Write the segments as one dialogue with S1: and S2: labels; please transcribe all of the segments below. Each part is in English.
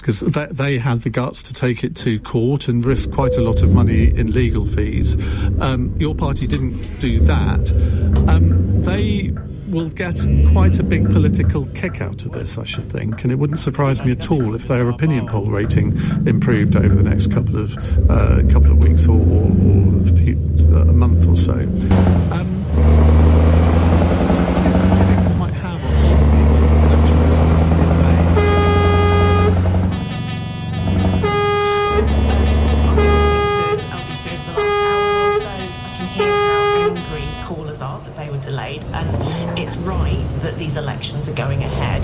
S1: because they had the guts to take it to court and risk quite a lot of money in legal fees. Your party didn't do that. They will get quite a big political kick out of this, I should think, and it wouldn't surprise me at all if their opinion poll rating improved over the next couple of weeks or a month or so.
S2: These elections are going ahead.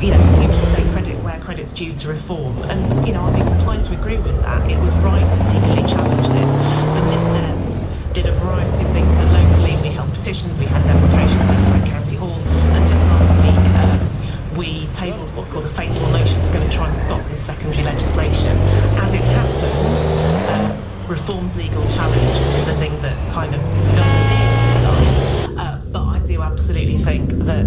S2: People say credit where credit's due to reform, and I'm inclined to agree with that. It was right to legally challenge this. The Lib Dems did a variety of things locally. We held petitions, we had demonstrations outside County Hall, and just last week we tabled what's called a fatal motion. It's going to try and stop this secondary legislation. As it happened, reform's legal challenge is the thing that's kind of done the deal. But I do absolutely think that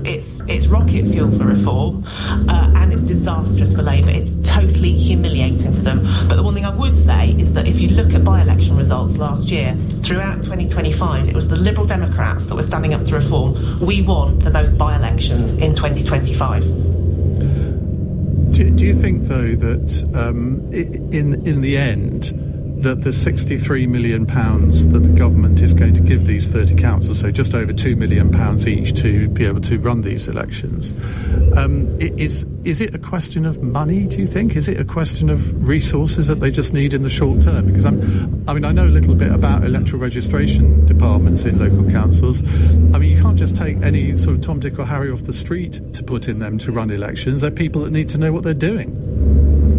S2: it's rocket fuel for reform, and it's disastrous for Labour. It's totally humiliating for them. But the one thing I would say is that if you look at by-election results last year, throughout 2025, it was the Liberal Democrats that were standing up to reform. We won the most by-elections in 2025.
S1: Do you think, though, that in the end, that the £63 million that the government is going to give these 30 councils, so just over £2 million each to be able to run these elections, is it a question of money, do you think? Is it a question of resources that they just need in the short term? Because I know a little bit about electoral registration departments in local councils. You can't just take any sort of Tom, Dick or Harry off the street to put in them to run elections. They're people that need to know what they're doing.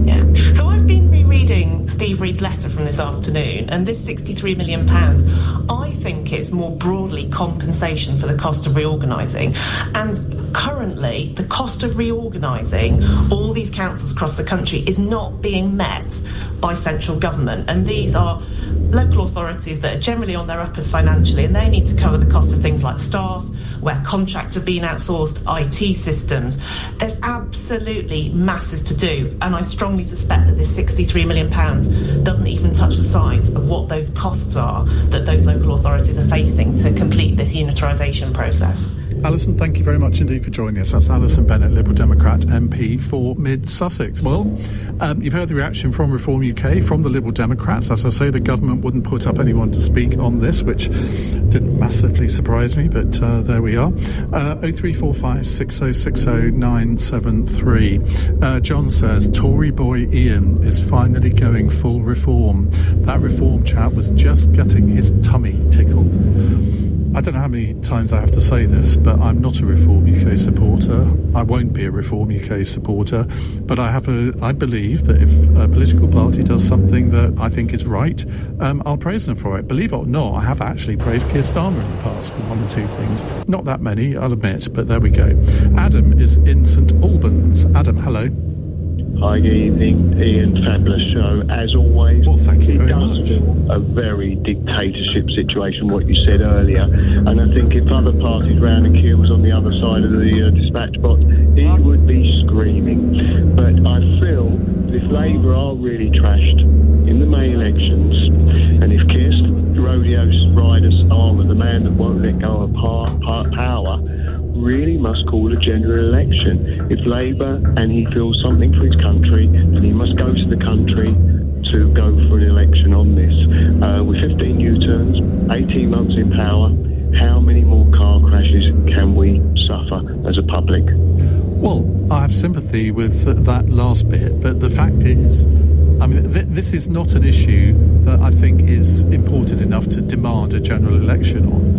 S2: Yeah. So I've been rereading Steve Reed's letter from this afternoon, and this £63 million, I think it's more broadly compensation for the cost of reorganising. And currently, the cost of reorganising all these councils across the country is not being met by central government. And these are local authorities that are generally on their uppers financially, and they need to cover the cost of things like staff, where contracts have been outsourced, IT systems. There's absolutely masses to do, and I strongly suspect that this £63 million doesn't even touch the sides of what those costs are that those local authorities are facing to complete this unitarisation process.
S1: Alison, thank you very much indeed for joining us. That's Alison Bennett, Liberal Democrat MP for Mid Sussex. Well, you've heard the reaction from Reform UK, from the Liberal Democrats. As I say, the government wouldn't put up anyone to speak on this, which didn't massively surprise me, but there we are. 0345 6060 973. John says, Tory boy Ian is finally going full reform. That reform chap was just getting his tummy tickled. I don't know how many times I have to say this, but I'm not a Reform UK supporter. I won't be a Reform UK supporter, but I believe that if a political party does something that I think is right, I'll praise them for it. Believe it or not, I have actually praised Keir Starmer in the past for one or two things. Not that many, I'll admit, but there we go. Adam is in St Albans. Adam, hello.
S3: Hi, good evening, Ian. Fabulous show, as always.
S1: Well, thank you very much.
S3: It does feel a very dictatorship situation, what you said earlier. And I think if other parties round and Keir was on the other side of the dispatch box, he would be screaming. But I feel that if Labour are really trashed in the May elections, and if Keir rodeo riders armour, the man that won't let go of power, really must call a general election. If Labour and he feels something for his country, then he must go to the country to go for an election on this. With 15 U-turns, 18 months in power, how many more car crashes can we suffer as a public?
S1: Well, I have sympathy with that last bit, but the fact is, this is not an issue that I think is important enough to demand a general election on.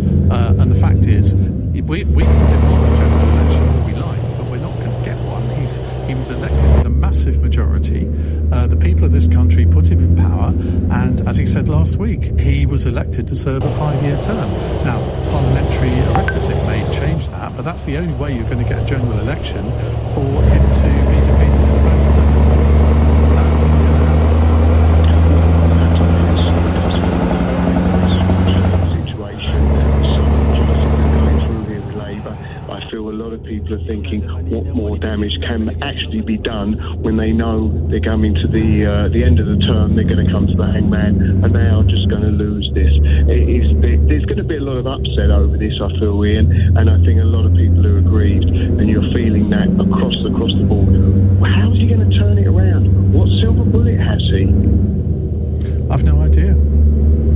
S1: And the fact is, we can demand a general election all we like, but we're not going to get one. He was elected with a massive majority. The people of this country put him in power, and as he said last week, he was elected to serve a 5-year term. Now, parliamentary arithmetic may change that, but that's the only way you're going to get a general election for him to be defeated in the vote of no confidence.
S3: People are thinking, what more damage can can actually be done when they know they're coming to the end of the term, they're going to come to the hangman, and they are just going to lose this. There's going to be a lot of upset over this, I feel, Ian, and I think a lot of people are aggrieved, and you're feeling that across the board. Well, how is he going to turn it around? What silver bullet has he?
S1: I've no idea.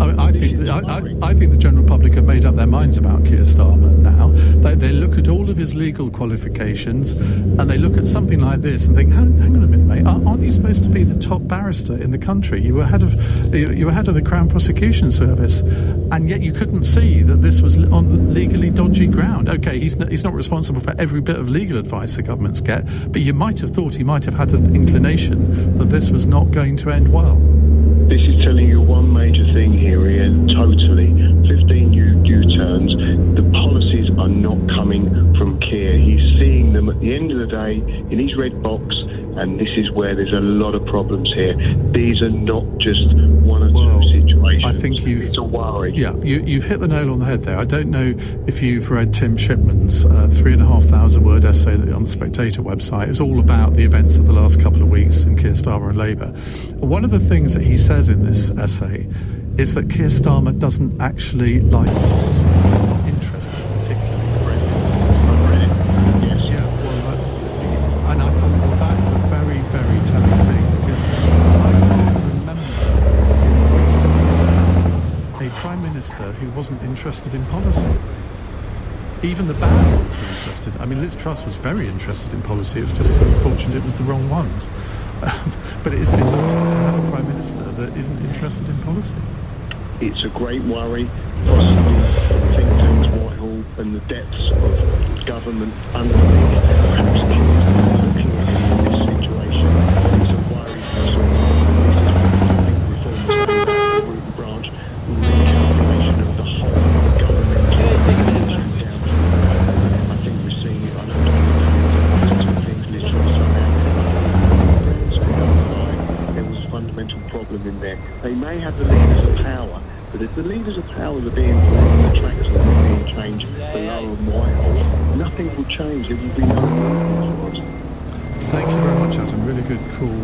S1: I think the general public have made up their minds about Keir Starmer now. They look at all of his legal qualifications and they look at something like this and think, hang on a minute, mate, aren't you supposed to be the top barrister in the country? You were head of the Crown Prosecution Service, and yet you couldn't see that this was on legally dodgy ground. Okay, he's not responsible for every bit of legal advice the governments get, but you might have thought he might have had an inclination that this was not going to end well.
S3: This is telling you one major thing here, Ian, totally. 15 U-turns. The policies are not coming from Keir. He's seeing them at the end of the day in his red box, and this is where there's a lot of problems here. These are not just one or two situations.
S1: I think
S3: it's a worry.
S1: Yeah, you've hit the nail on the head there. I don't know if you've read Tim Shipman's 3,500-word essay on the Spectator website. It's all about the events of the last couple of weeks in Keir Starmer and Labour. One of the things that he says in this essay is that Keir Starmer doesn't actually like policy. He's not interested particularly in policy.
S3: Yes.
S1: Yeah, well, and I thought, well, that is a very, very telling thing, because I can't remember in recent history a Prime Minister who wasn't interested in policy. Even the bad ones were interested. I mean, Liz Truss was very interested in policy. It was just unfortunate it was the wrong ones. But it is bizarre to have a Prime Minister that isn't interested in policy.
S3: It's a great worry. Possibly think tanks, Whitehall, and the depths of government underneath perhaps looking at this situation. It's a worry for us all. This is why I think reform root and branch, recalculation of the whole government. I think we're seeing it. I know two things literally there was a fundamental problem in there. They may have the levers of power, but if the levers of power are being put on the tracks and are being changed below and Whitehall, nothing will change. There will be no movement for us.
S1: Thank you very much, Adam. Really good call.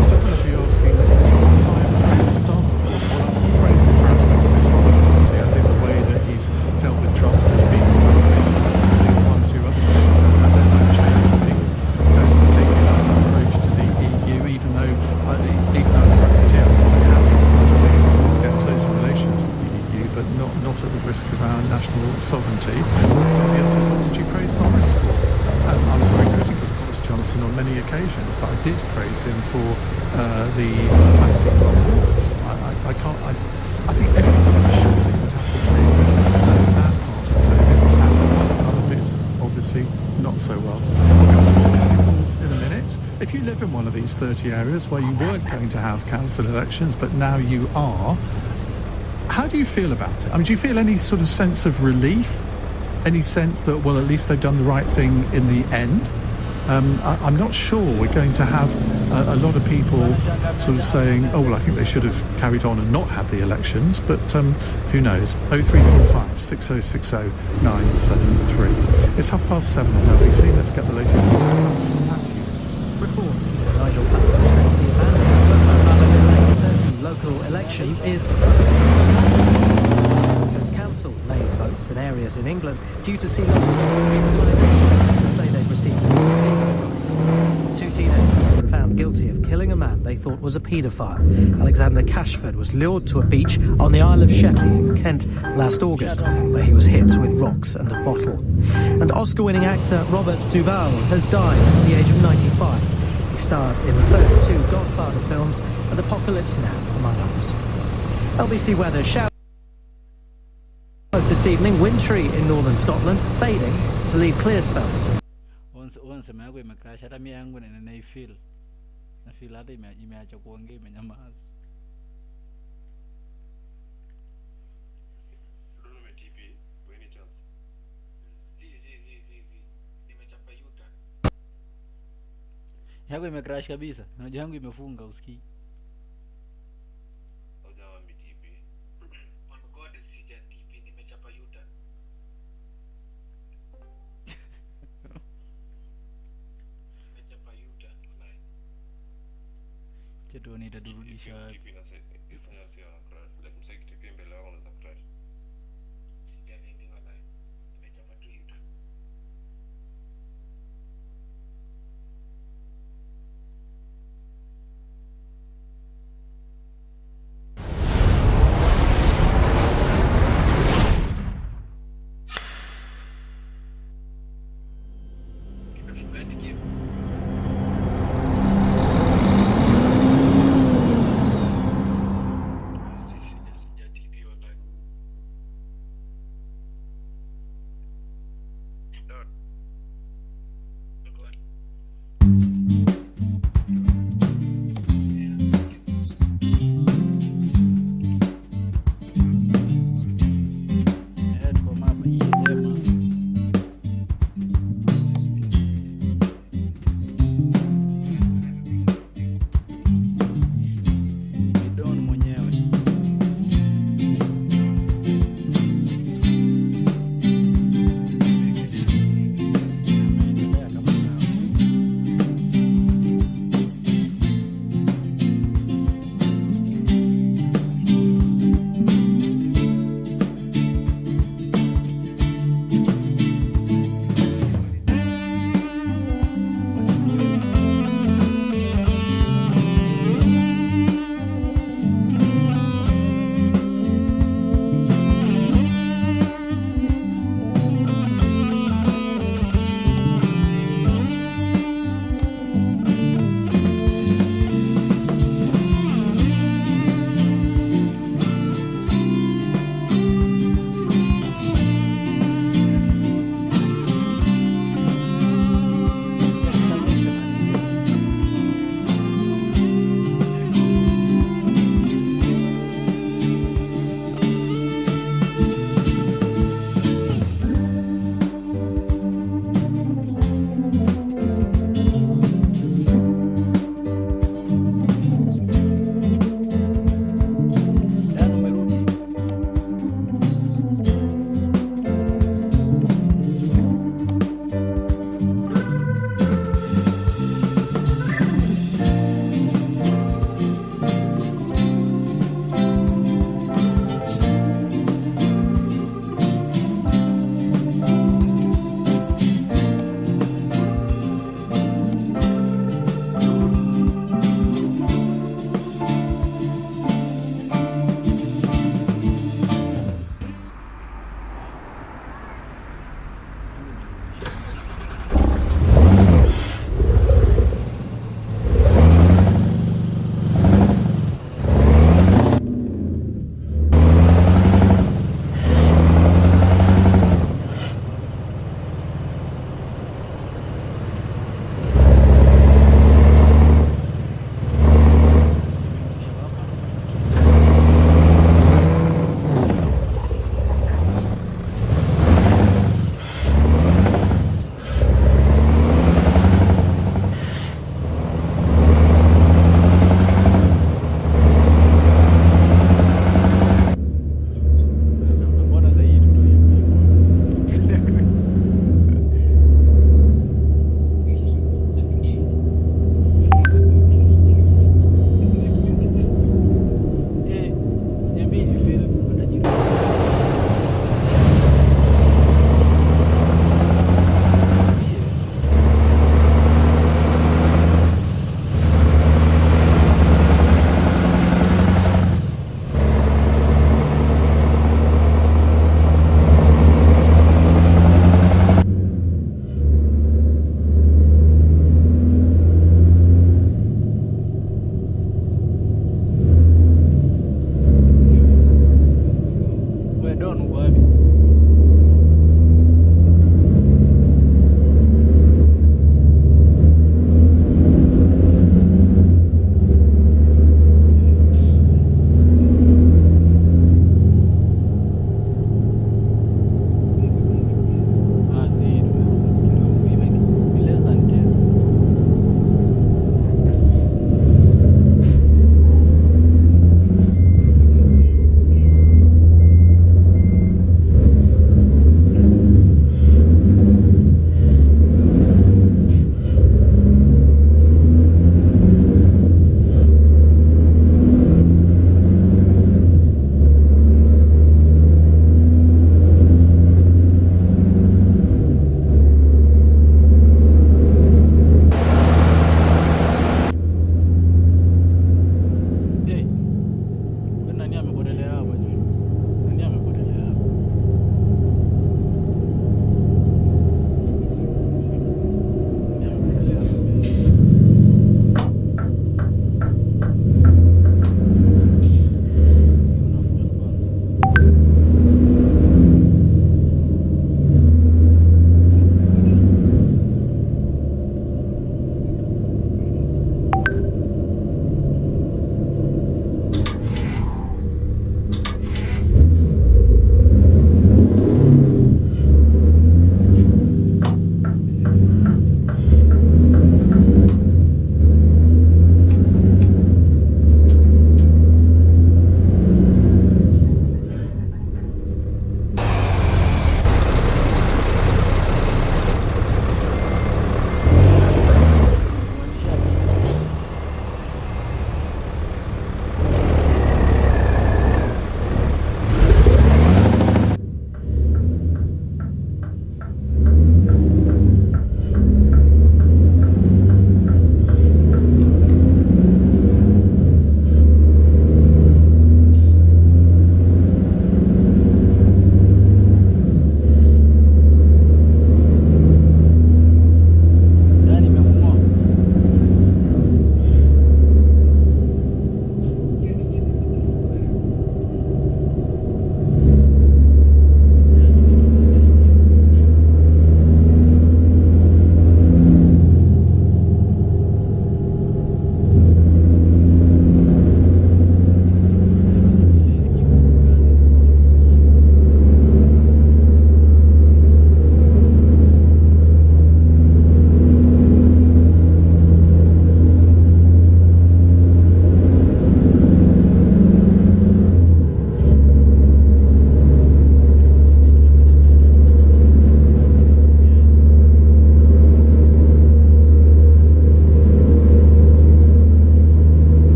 S1: Someone will be asking why I praised Starmer. Well, I've praised him for aspects of his foreign policy. I think the way that he's dealt with Trump has been amazing. I think one or two other things. I don't like changes. People don't particularly like his approach to the EU, even though as a Brexiteer, I'm quite happy for us to get closer relations with the EU, but not at the risk of our national sovereignty. Somebody else says, what did you praise Boris for? I was very critical of Boris Johnson on many occasions, but I did praise him for the vaccine rollout. I think everybody surely would have to say that part of COVID was happening well, and other bits obviously not so well. We'll come to more calls in a minute. If you live in one of these 30 areas where you weren't going to have council elections, but now you are, how do you feel about it? I mean, do you feel any sort of sense of relief? Any sense that, well, at least they've done the right thing in the end? I'm not sure we're going to have a lot of people sort of saying, oh, well, I think they should have carried on and not had the elections, but who knows? 0345 6060 973. It's 7:30 on LBC. Let's get the latest news headlines from that unit.
S4: Reform leader Nigel Farage says the abandonment of plans to delay 30 local elections is Westminster Council lays votes in areas in England due to see local criminalisation and say they've received advice. Two teenagers have been found guilty of killing a man they thought was a paedophile. Alexander Cashford was lured to a beach on the Isle of Sheppey in Kent last August, where he was hit with rocks and a bottle. And Oscar-winning actor Robert Duvall has died at the age of 95. He starred in the first two Godfather films and Apocalypse Now, among others. LBC weather showers this evening, wintry in northern Scotland, fading to leave clear spells tonight.
S5: Once a man with my crash at a young one and I feel that they imagine one game in a mass. Yangu imecrash kabisa. Unajua yangu imefunga usikii. chetu nitaturudisha wapi?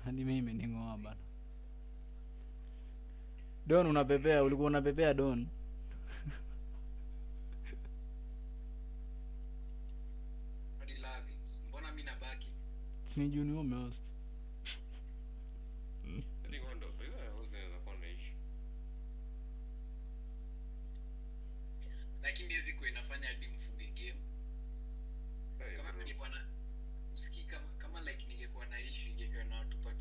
S5: Hadi mimi imening'oa bana. Don unapepea, ulikuwa unapepea Don.
S6: Hadi Lavins. Mbona mimi nabaki?
S5: Sini junior umehost.
S6: Hadi kondo, bila host za kondo ishi. Lakini hizi kwa inafanya hadi mfunge game. Kama ningekuwa na usikii kama like ningekuwa na issue ingekuwa na tupa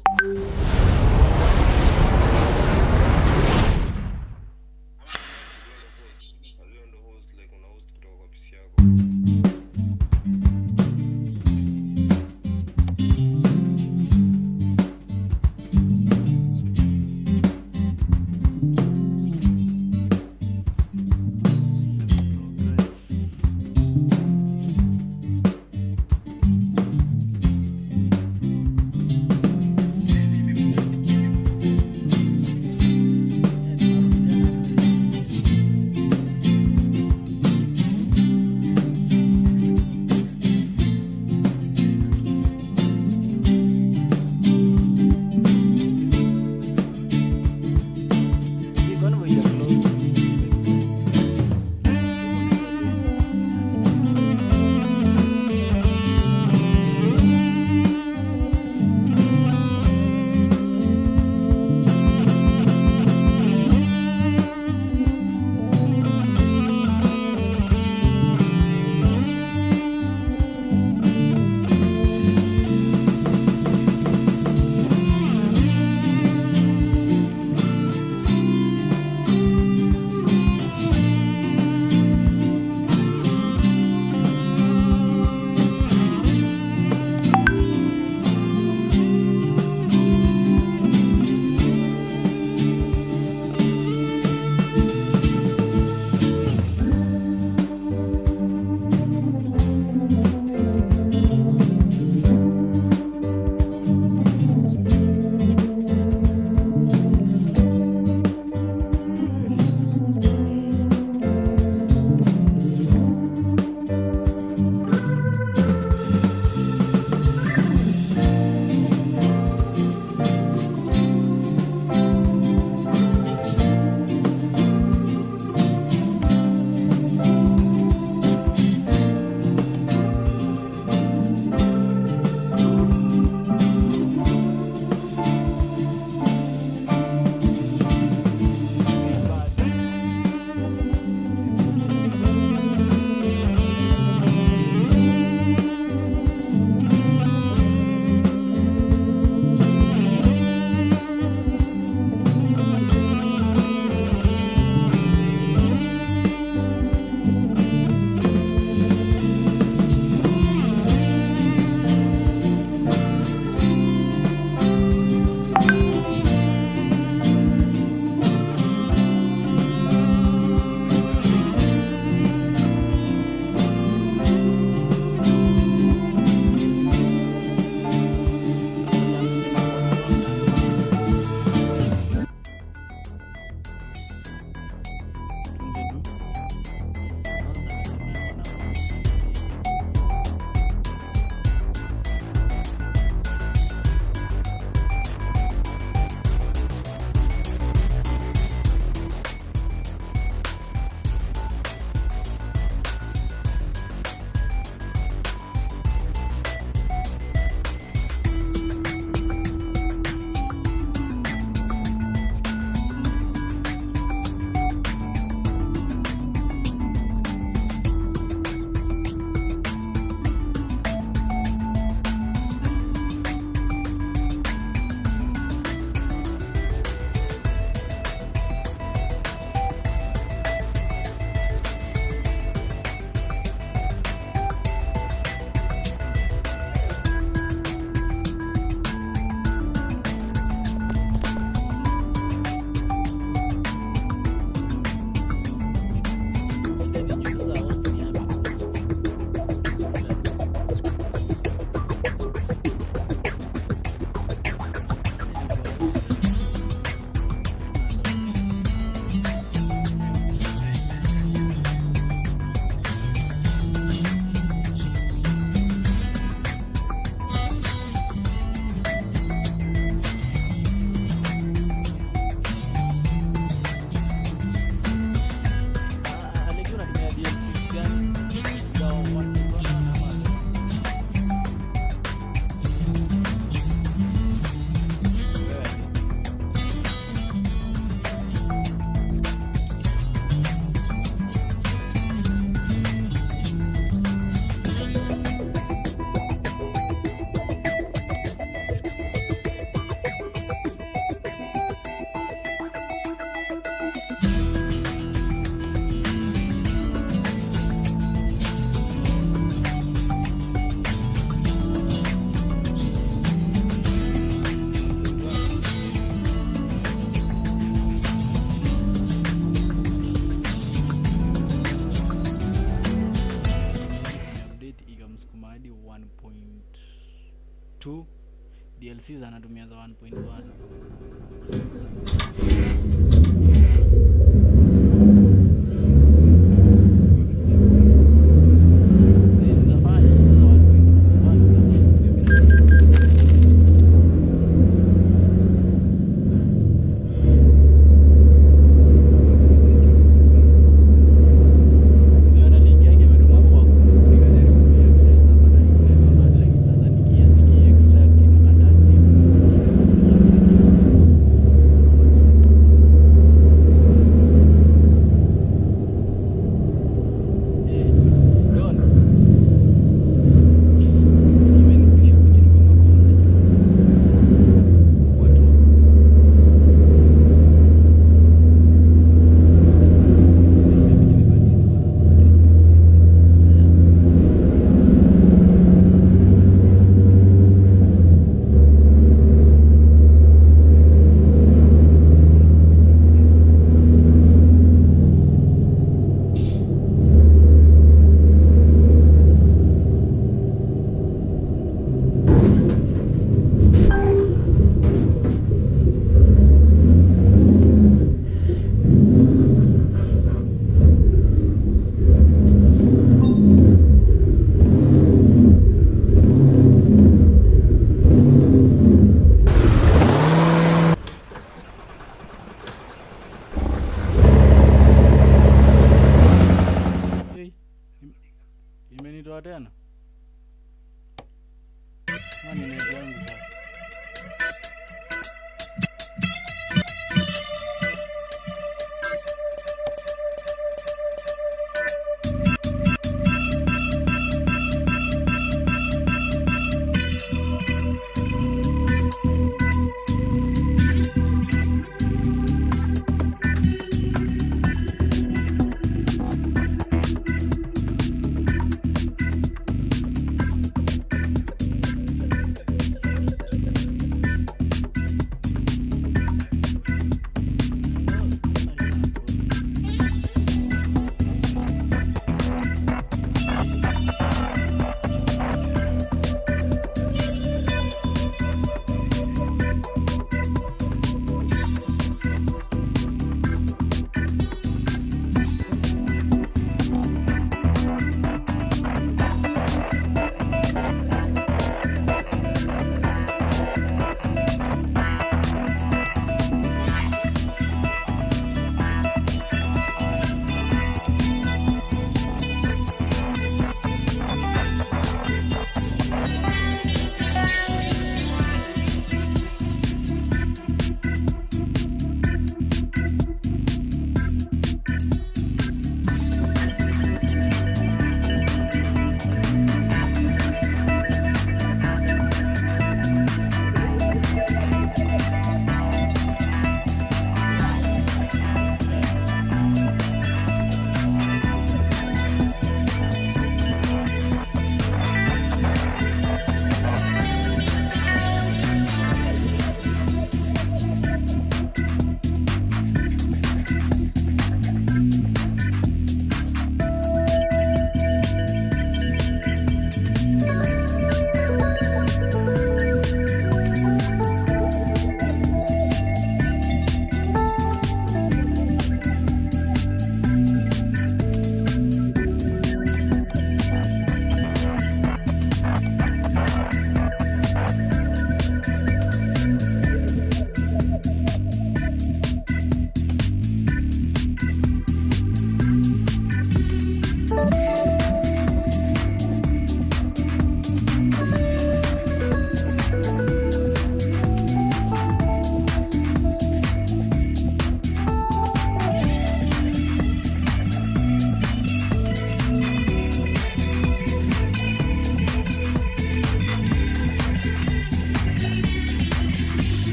S5: DLCs anatumia za 1.1.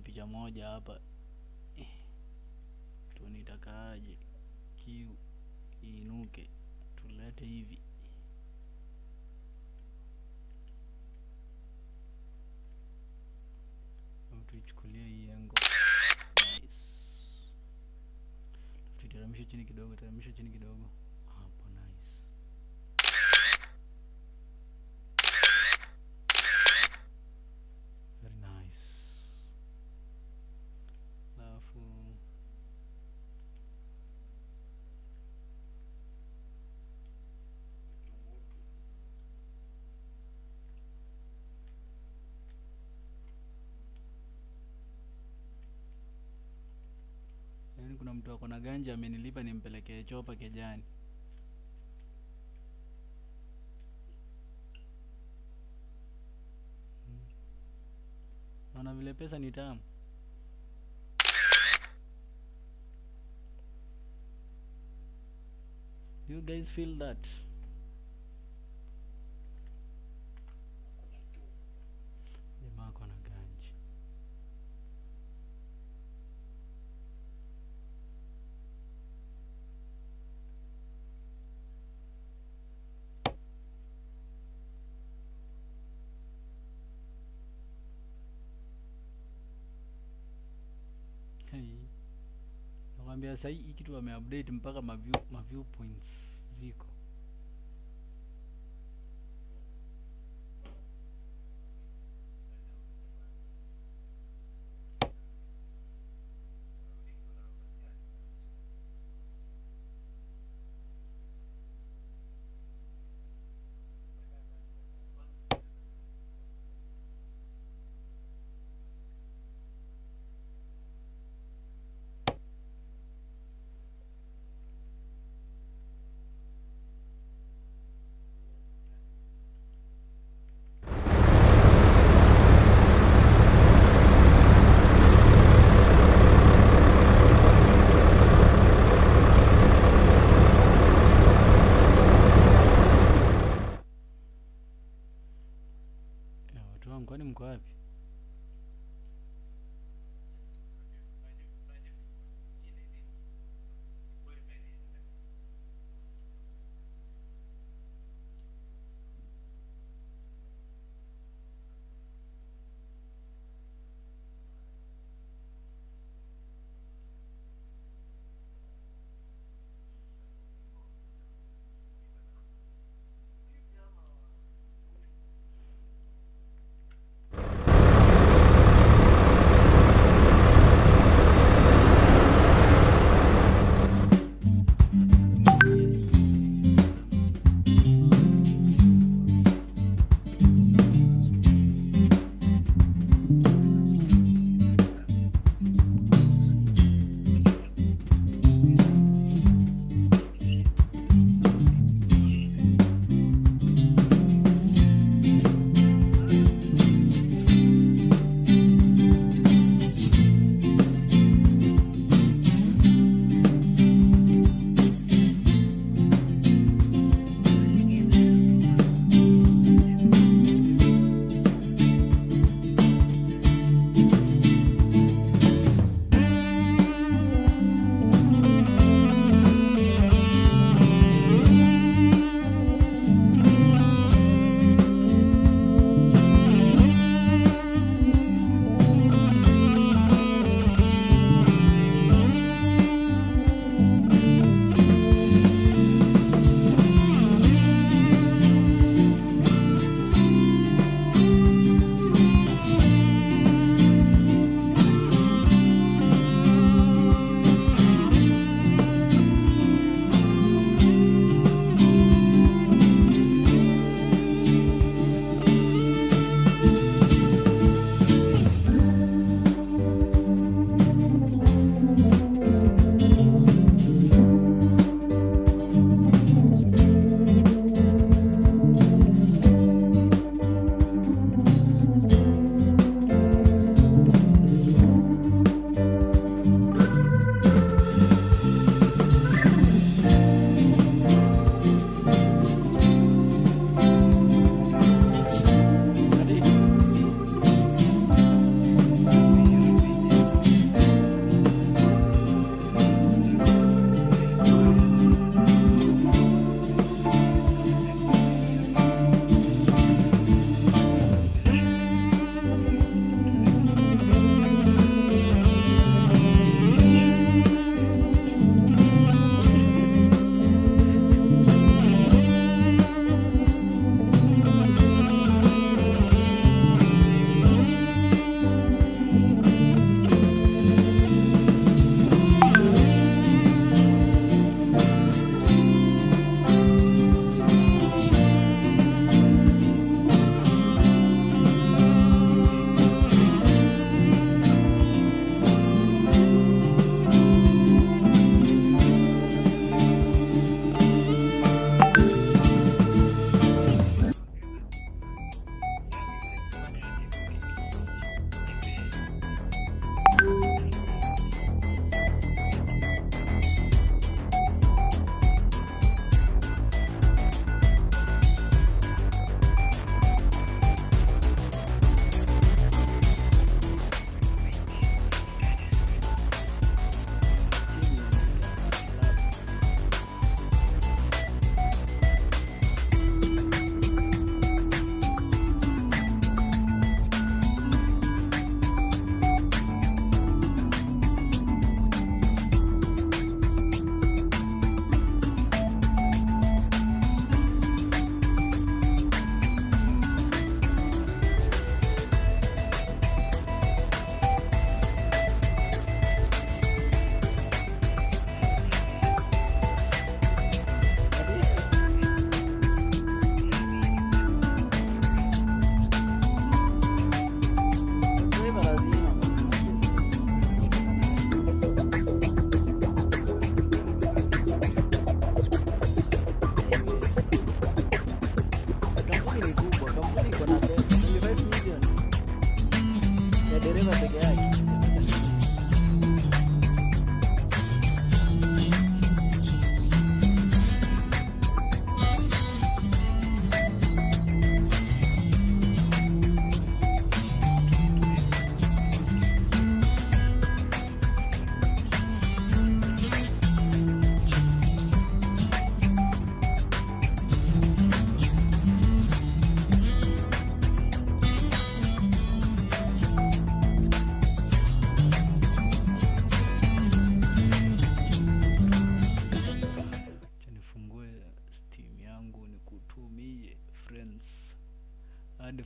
S5: picha moja hapa. Tunitakaaje kiu iinuke, tulete hivi. Tuichukulie hii engo. Nice. Tuteremshe chini kidogo, teremshe chini kidogo. Hapo nice. Very nice. Alafu kuna mtu ako na ganja amenilipa nimpelekee chopa kejani. Naona vile pesa ni tamu. Do you guys feel that? Jamaa ako na ganja. Nakwambia sasa hii kitu wameupdate mpaka ma view points ziko.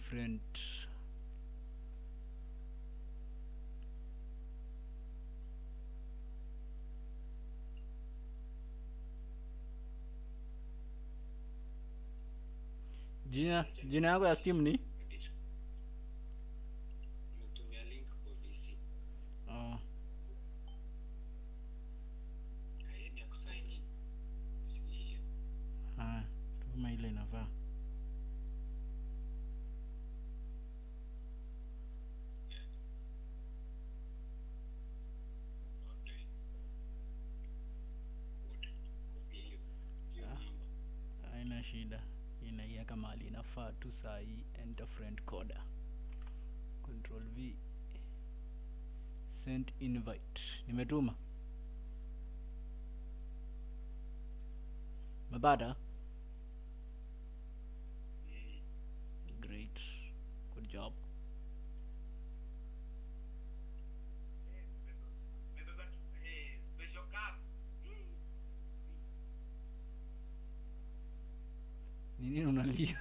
S5: different. Jina yako ya Steam ni?
S6: Nimetumia link kwa VC. Haini ya kusign in. Sijui hiyo.
S5: Tuma ile inafaa. Haina shida. Inaiweka mahali inafaa tu saa hii. Enter friend coder. Control V. Send invite. Nimetuma. Mabada. Great. Good job. Nini unalia?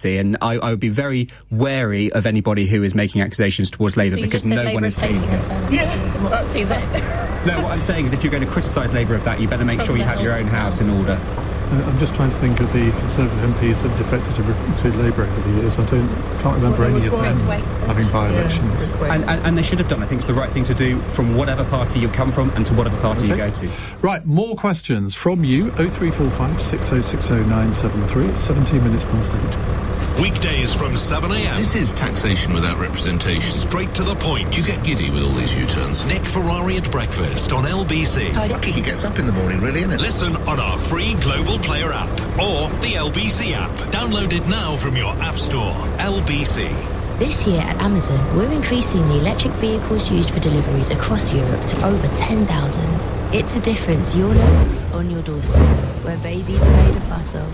S7: And I would be very wary of anybody who is making accusations towards Labour,
S8: so
S7: because no one is taking it.
S8: Yeah, see that.
S7: No, what I'm saying is if you're going to criticise Labour of that, you better make sure you have your own house in order.
S1: I'm just trying to think of the Conservative MPs that defected to Labour over the years. Can't remember any of them having by-elections.
S7: And they should have done. I think it's the right thing to do from whatever party you come from and to whatever party you go to.
S1: Right, more questions from you. 0345 6060 973. It's 17 minutes past 8.
S9: Weekdays from 7 a.m.
S10: This is taxation without representation.
S9: Straight to the point.
S10: You get giddy with all these U-turns.
S9: Nick Ferrari at breakfast on LBC.
S10: Lucky he gets up in the morning, really, isn't it?
S9: Listen on our free Global Player app or the LBC app. Download it now from your app store. LBC.
S11: This year at Amazon, we're increasing the electric vehicles used for deliveries across Europe to over 10,000. It's a difference you'll notice on your doorstep, where babies are made a fuss of,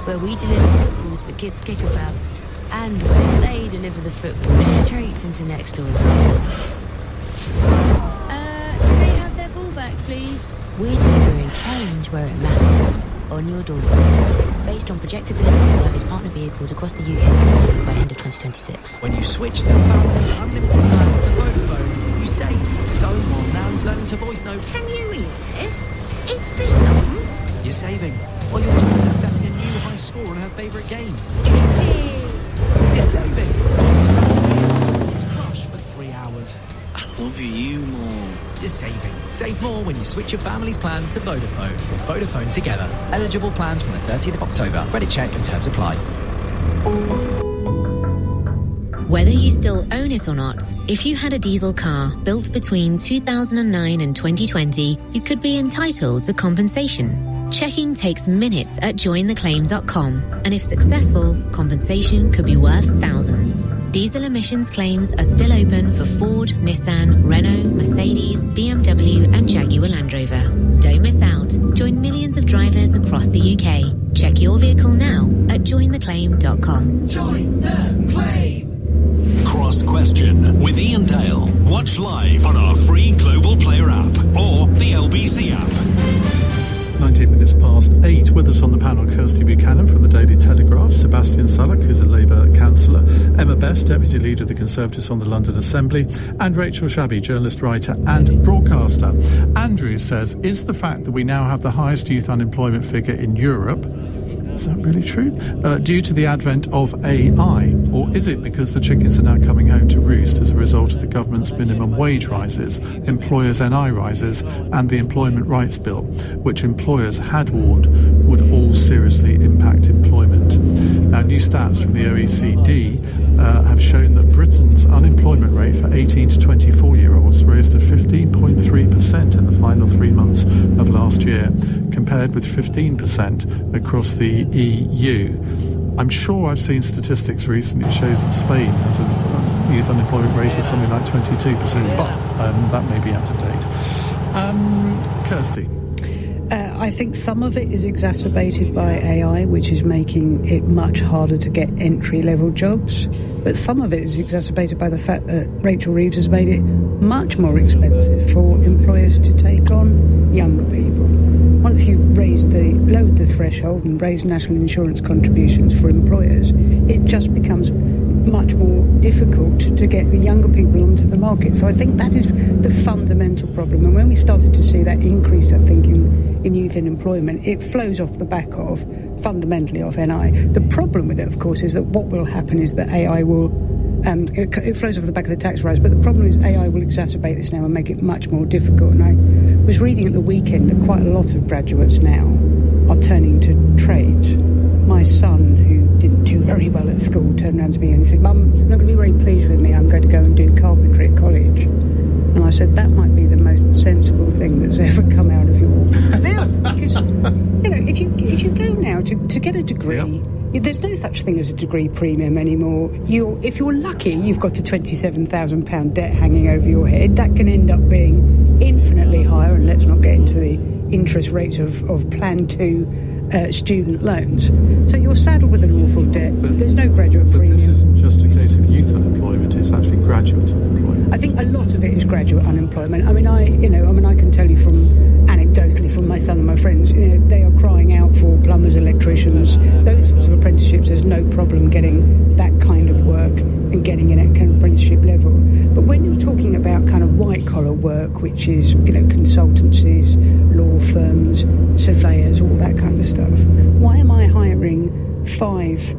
S11: where we deliver footballs for kids' kickabouts, and where they deliver the football straight into next door's garden. Can they have their ball back, please? We're delivering change where it matters, on your doorstep, based on projected delivery service partner vehicles across the UK by end of 2026.
S4: When you switch the phone's unlimited plans to Vodafone, you save. So while Nan's learning to voice note,
S11: Can you hear this? Is this on?
S4: you're saving. While your daughter's setting a new high score on her favourite game. You're saving. You're saving. It's Crush for 3 hours.
S10: I love you more.
S4: You're saving. Save more when you switch your family's plans to Vodafone. With Vodafone Together. Eligible plans from the 30th of October. Credit check and terms apply.
S11: Whether you still own it or not, if you had a diesel car built between 2009 and 2020, you could be entitled to compensation. Checking takes minutes at jointheclaim.com, and if successful, compensation could be worth thousands. Diesel emissions claims are still open for Ford, Nissan, Renault, Mercedes, BMW and Jaguar Land Rover. Don't miss out. Join millions of drivers across the UK. Check your vehicle now at jointheclaim.com.
S9: Join the claim. Cross Question with Ian Dale. Watch live on our free Global Player app or the LBC app.
S1: 19 minutes past 8. With us on the panel, Kirsty Buchanan from the Daily Telegraph, Sebastian Sullock, who's a Labour councillor, Emma Best, Deputy Leader of the Conservatives on the London Assembly, and Rachel Shabby, journalist, writer and broadcaster. Andrew says, is the fact that we now have the highest youth unemployment figure in Europe, is that really true? Due to the advent of AI? Or is it because the chickens are now coming home to roost as a result of the government's minimum wage rises, employers' NI rises, and the Employment Rights Bill, which employers had warned would all seriously impact employment? Now, new stats from the OECD have shown that Britain's unemployment rate for 18 to 24-year-olds rose to 15.3% in the final 3 months of last year, compared with 15% across the EU. I'm sure I've seen statistics recently that shows that Spain has a youth unemployment rate of something like 22%, but that may be out of date. Kirsty.
S12: I think some of it is exacerbated by AI, which is making it much harder to get entry-level jobs. But some of it is exacerbated by the fact that Rachel Reeves has made it much more expensive for employers to take on younger people. Once you've lowered the threshold and raised national insurance contributions for employers, it just becomes much more difficult to get the younger people onto the market. So I think that is the fundamental problem. And when we started to see that increase, I think, in youth unemployment, it flows off the back of, fundamentally, off NI. The problem with it, of course, is that what will happen is that AI will... it flows off the back of the tax rise, but the problem is AI will exacerbate this now and make it much more difficult. And I was reading at the weekend that quite a lot of graduates now are turning to trades. My son, who didn't do very well at school, turned around to me and said, "Mum, you're not going to be very pleased with me. I'm going to go and do carpentry at college." And I said, that might be the most sensible thing that's ever come out of your mouth. Because, if you go now to get a degree, there's no such thing as a degree premium anymore. If you're lucky, you've got a £27,000 debt hanging over your head. That can end up being infinitely higher, and let's not get into the interest rates of Plan 2 student loans. So you're saddled with an awful debt. There's no graduate premium.
S1: So this isn't just a case of youth unemployment, it's actually graduate unemployment.
S12: I think a lot of it is graduate unemployment. I can tell you anecdotally from my son and my friends, they are crying out for plumbers, electricians, those sorts of apprenticeships. There's no problem getting that kind of work and getting in at kind of apprenticeship level. But when you're talking about kind of white collar work, which is, consultancies, law firms, surveyors, all that kind of stuff, why am I hiring five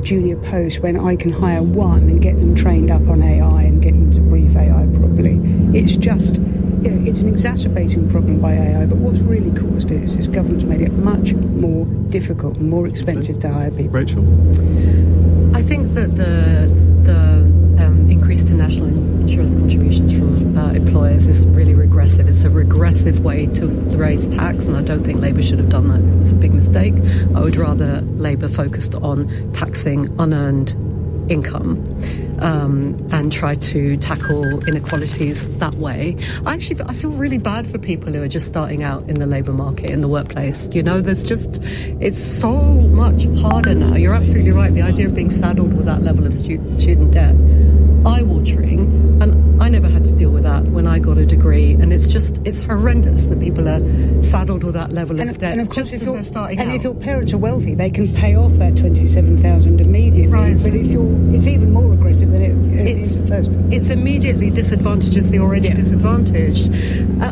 S12: junior posts when I can hire one and get them trained up on AI and get them to brief AI properly? It's just, it's an exacerbating problem by AI, but what's really caused it is this government's made it much more difficult and more expensive to hire people.
S1: Rachel?
S13: I think that the increase to national insurance contributions from employers is really regressive. It's a regressive way to raise tax, and I don't think Labour should have done that. It was a big mistake. I would rather Labour focused on taxing unearned income and try to tackle inequalities that way. I feel really bad for people who are just starting out in the labour market, in the workplace. It's so much harder now. You're absolutely right. The idea of being saddled with that level of student debt, eye-watering, and I never had to deal with that when I got a degree, and it's horrendous that people are saddled with that level of debt.
S12: And of course,
S13: if
S12: your parents are wealthy, they can pay off that $27,000 immediately.
S13: Right.
S12: But it's even more aggressive than it is at first.
S13: It's immediately disadvantages the already disadvantaged.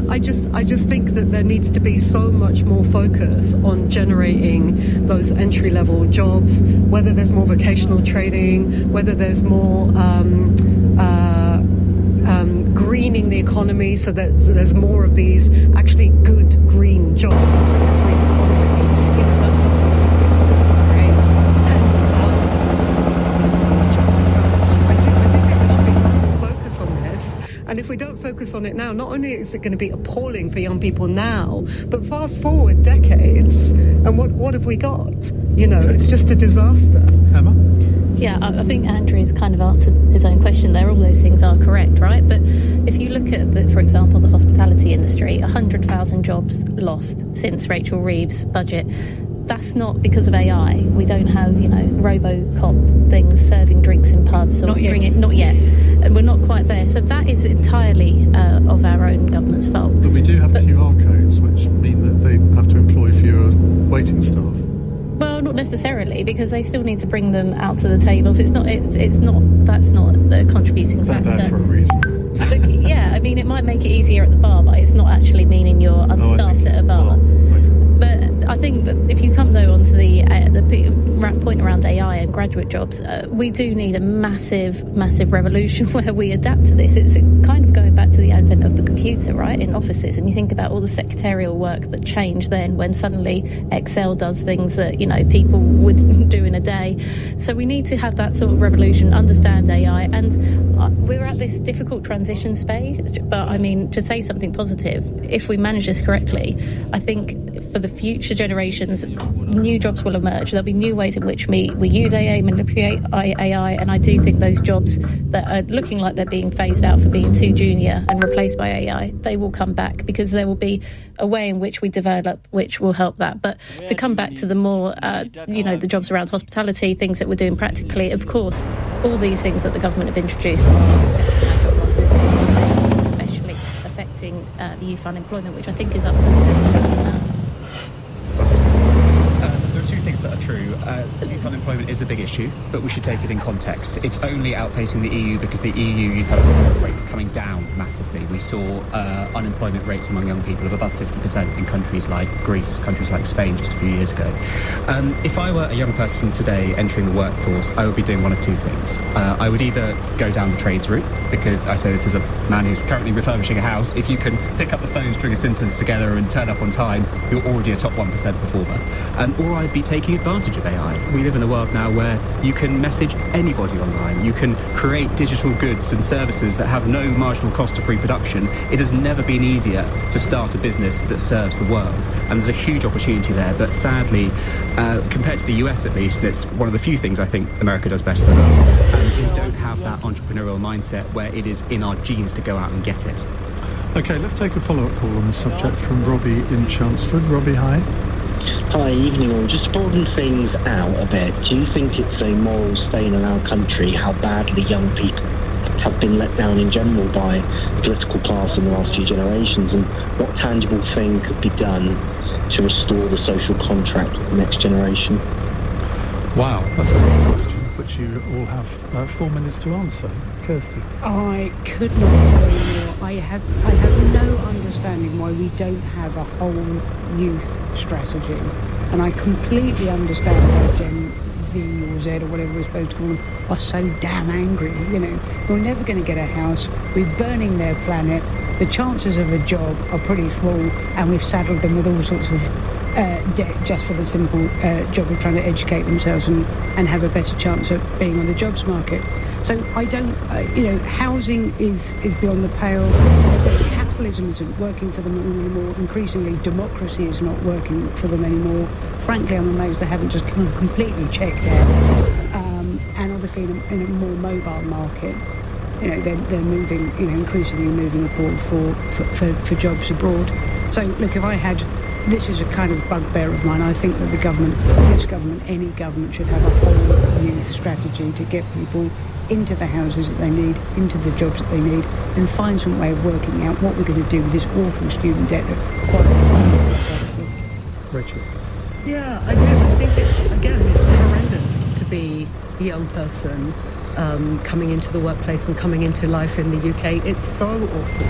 S13: I just think that there needs to be so much more focus on generating those entry-level jobs, whether there's more vocational training, whether there's more greening the economy, so that there's more of these actually good green jobs. That's something that create tens of thousands of jobs. I do think there should be more focus on this. And if we don't focus on it now, not only is it going to be appalling for young people now, but fast forward decades, and what have we got? It's just a disaster.
S1: Emma?
S8: Yeah, I think Andrew's kind of answered his own question there. All those things are correct, right? But if you look at, for example, the hospitality industry, 100,000 jobs lost since Rachel Reeves' budget. That's not because of AI. We don't have, RoboCop things serving drinks in pubs. Or not yet. And we're not quite there. So that is entirely of our own government's fault.
S1: But we do have QR codes, which mean that they have to employ fewer waiting staff.
S8: Well, not necessarily, because they still need to bring them out to the table. So that's not the contributing factor.
S1: They're there for a reason.
S8: But, yeah, it might make it easier at the bar, but it's not actually meaning you're understaffed at a bar. But I think that if you come, though, onto the point around AI and graduate jobs, we do need a massive revolution where we adapt to this. It's kind of going back to the advent of the computer, right, in offices. And you think about all the secretarial work that changed then when suddenly Excel does things that, people would do in a day. So we need to have that sort of revolution, understand AI. And we're at this difficult transition stage, but I mean, to say something positive, if we manage this correctly, I think for the future generations, new jobs will emerge. There'll be new ways in which we use AA, manipulate AI, and I do think those jobs that are looking like they're being phased out for being too junior and replaced by AI, they will come back, because there will be a way in which we develop which will help that. But to come back to the more, the jobs around hospitality, things that we're doing practically, of course, all these things that the government have introduced are job losses, especially affecting the youth unemployment, which I think is up to 7 million now.
S7: There are two things that are true. Youth unemployment is a big issue, but we should take it in context. It's only outpacing the EU because the EU youth unemployment rate is coming down massively. We saw unemployment rates among young people of above 50% in countries like Greece, countries like Spain just a few years ago. If I were a young person today entering the workforce, I would be doing one of two things. I would either go down the trades route, because I say this as a man who's currently refurbishing a house. If you can pick up the phone, string a sentence together and turn up on time, you're already a top 1% performer. Or I'd be taking advantage of AI. We live in a world now where you can message anybody online. You can create digital goods and services that have no marginal cost of reproduction. It has never been easier to start a business that serves the world. And there's a huge opportunity there. But sadly, compared to the US at least, it's one of the few things I think America does better than us. And we don't have that entrepreneurial mindset where it is in our genes to go out and get it.
S1: OK, let's take a follow-up call on this subject from Robbie in Chelmsford. Robbie, hi.
S14: Hi, evening all. Just to broaden things out a bit, do you think it's a moral stain in our country how badly young people have been let down in general by the political class in the last few generations, and what tangible thing could be done to restore the social contract with the next generation?
S1: Wow, that's a good question, which you all have 4 minutes to answer. Kirsty.
S12: I could not agree more. I have no understanding why we don't have a whole youth strategy, and I completely understand why Gen Z or Z or whatever we're supposed to call them are so damn angry. We're never going to get a house. We're burning their planet. The chances of a job are pretty small, and we've saddled them with all sorts of debt just for the simple job of trying to educate themselves and have a better chance at being on the jobs market. So I don't, housing is beyond the pale. Capitalism isn't working for them anymore. Increasingly, democracy is not working for them anymore. Frankly, I'm amazed they haven't just kind of completely checked out. And obviously, in a more mobile market, they're moving, increasingly moving abroad for jobs abroad. So look, this is a kind of bugbear of mine. I think that this government, any government, should have a whole youth strategy to get people into the houses that they need, into the jobs that they need, and find some way of working out what we're going to do with this awful student debt that quite often.
S1: Rachel.
S13: Yeah, I do. I think it's horrendous to be a young person coming into the workplace and coming into life in the UK. It's so awful.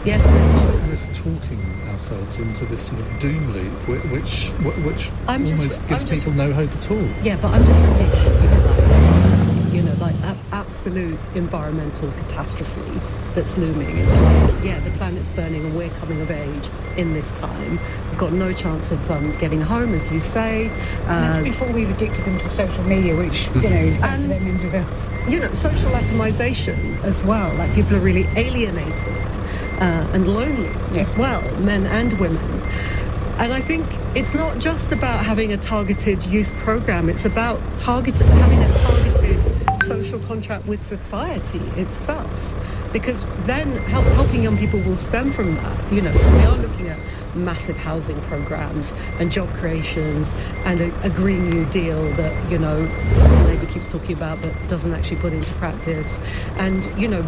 S13: Yes,
S1: there's talking ourselves into this sort of doom loop, which almost gives people no hope at all.
S13: Yeah, but I'm just repeating like absolute environmental catastrophe that's looming. It's like, the planet's burning and we're coming of age in this time. We've got no chance of getting home, as you say.
S12: That's before we've addicted them to social media, which, is bad for their mental health.
S13: Social atomization as well. Like, people are really alienated and lonely as well, men and women. And I think it's not just about having a targeted youth program. It's about having a targeted social contract with society itself, because then helping young people will stem from that. So we are looking at massive housing programs and job creations and a Green New Deal that Labour keeps talking about but doesn't actually put into practice, and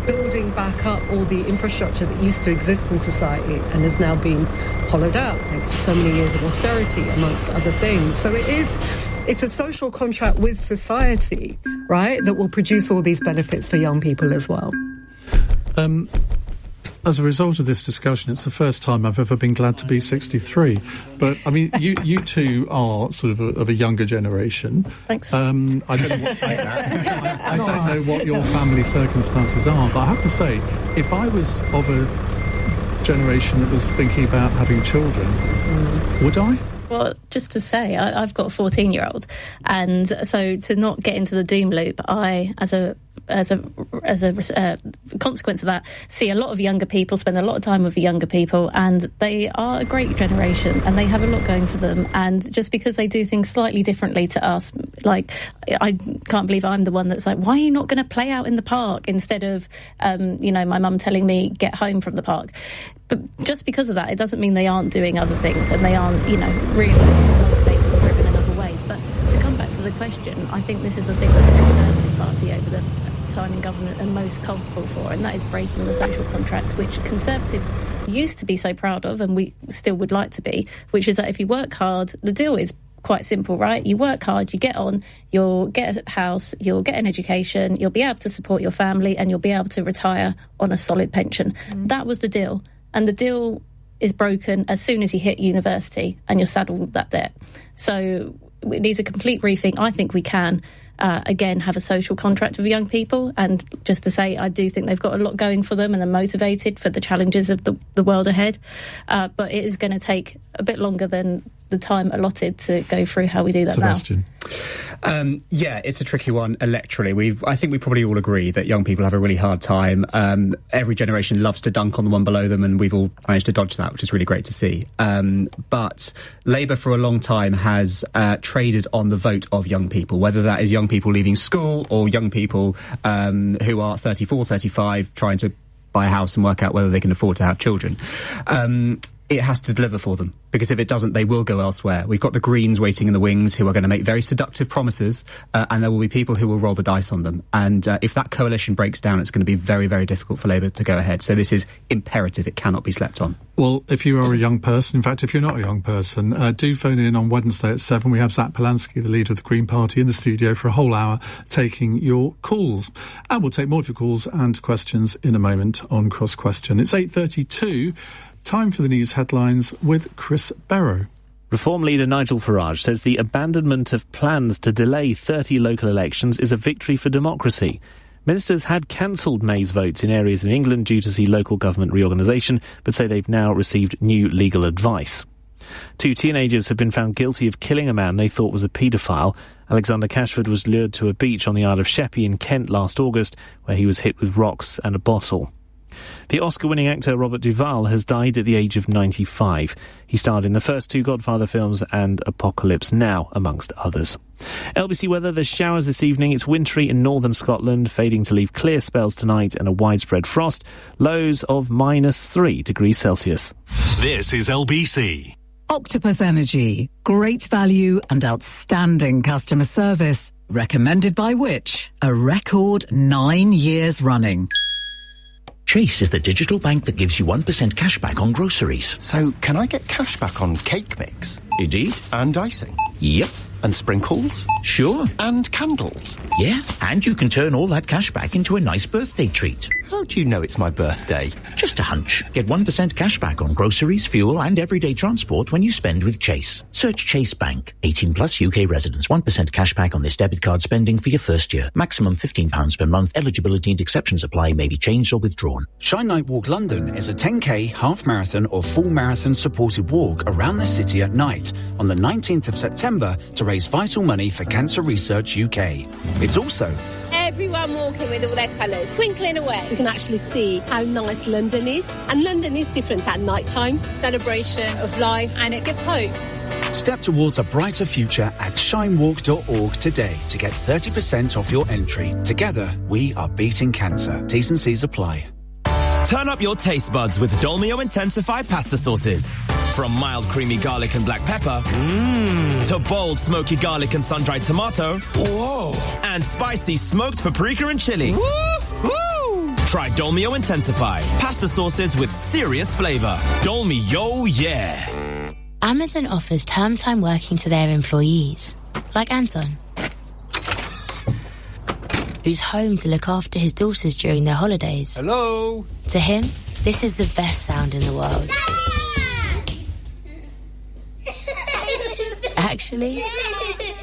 S13: building back up all the infrastructure that used to exist in society and has now been hollowed out thanks to so many years of austerity, amongst other things. So it's a social contract with society, right, that will produce all these benefits for young people as well.
S1: As a result of this discussion, it's the first time I've ever been glad to be 63. But, I mean, you two are sort of a younger generation.
S8: Thanks.
S1: I don't know what your family circumstances are, but I have to say, if I was of a generation that was thinking about having children, would I?
S8: Well, just to say, I've got a 14-year-old, and so to not get into the doom loop, I, as a as a consequence of that, see a lot of younger people, spend a lot of time with the younger people, and they are a great generation and they have a lot going for them. And just because they do things slightly differently to us, like, I can't believe I'm the one that's like, why are you not going to play out in the park instead of, my mum telling me get home from the park? But just because of that, it doesn't mean they aren't doing other things and they aren't, really motivated and driven in other ways. But to come back to the question, I think this is the thing that the Conservative Party over the time in government are most culpable for, and that is breaking the social contract, which Conservatives used to be so proud of, and we still would like to be, which is that if you work hard, the deal is quite simple, right? You work hard, you get on, you'll get a house, you'll get an education, you'll be able to support your family, and you'll be able to retire on a solid pension. That was the deal. And the deal is broken as soon as you hit university and you're saddled with that debt. So it needs a complete rethink. I think we can, again, have a social contract with young people. And just to say, I do think they've got a lot going for them and they're motivated for the challenges of the world ahead. But it is going to take a bit longer than the time allotted to go through how we do that.
S1: Sebastian.
S7: Yeah, it's a tricky one electorally. I think we probably all agree that young people have a really hard time. Every generation loves to dunk on the one below them, and we've all managed to dodge that, which is really great to see. But Labour for a long time has traded on the vote of young people, whether that is young people leaving school or young people who are 34, 35, trying to buy a house and work out whether they can afford to have children. It has to deliver for them, because if it doesn't, they will go elsewhere. We've got the Greens waiting in the wings who are going to make very seductive promises, and there will be people who will roll the dice on them. And if that coalition breaks down, it's going to be very, very difficult for Labour to go ahead. So this is imperative. It cannot be slept on.
S1: Well, if you are a young person, in fact, if you're not a young person, do phone in on Wednesday at 7. We have Zach Polanski, the leader of the Green Party, in the studio for a whole hour taking your calls. And we'll take more of your calls and questions in a moment on Cross Question. It's 8:32. Time for the news headlines with Chris Barrow.
S15: Reform leader Nigel Farage says the abandonment of plans to delay 30 local elections is a victory for democracy. Ministers had cancelled May's votes in areas in England due to see local government reorganisation, but say they've now received new legal advice. 2 teenagers have been found guilty of killing a man they thought was a paedophile. Alexander Cashford was lured to a beach on the Isle of Sheppey in Kent last August, where he was hit with rocks and a bottle. The Oscar-winning actor Robert Duvall has died at the age of 95. He starred in the first 2 Godfather films and Apocalypse Now, amongst others. LBC weather, there's showers this evening. It's wintry in northern Scotland, fading to leave clear spells tonight and a widespread frost. Lows of -3 degrees Celsius.
S9: This is LBC.
S16: Octopus Energy. Great value and outstanding customer service. Recommended by which? A record 9 years running.
S17: Chase is the digital bank that gives you 1% cash back on groceries.
S18: So, can I get cash back on cake mix?
S17: Indeed.
S18: And icing?
S17: Yep.
S18: And sprinkles?
S17: Sure.
S18: And candles?
S17: Yeah, and you can turn all that cash back into a nice birthday treat.
S18: How do you know it's my birthday?
S17: Just a hunch. Get 1% cash back on groceries, fuel and everyday transport when you spend with Chase. Search Chase Bank. 18 plus UK residents. 1% cash back on this debit card spending for your first year. Maximum £15 per month. Eligibility and exceptions apply. May be changed or withdrawn.
S19: Shine Night Walk London is a 10k, half marathon or full marathon supported walk around the city at night on the 19th of September to raise vital money for Cancer Research UK. It's also
S20: everyone walking with all their colours, twinkling away. We can actually see how nice London is. And London is different at night time. Celebration of life, and it gives hope.
S19: Step towards a brighter future at shinewalk.org today to get 30% off your entry. Together, we are beating cancer. T's and C's apply.
S21: Turn up your taste buds with Dolmio Intensify pasta sauces. From mild creamy garlic and black pepper, to bold smoky garlic and sun-dried tomato, whoa, and spicy smoked paprika and chili. Woo! Try Dolmio Intensify, pasta sauces with serious flavour. Dolmio, yeah.
S22: Amazon offers term time working to their employees, like Anton, who's home to look after his daughters during their holidays.
S23: Hello?
S22: To him, this is the best sound in the world. Actually,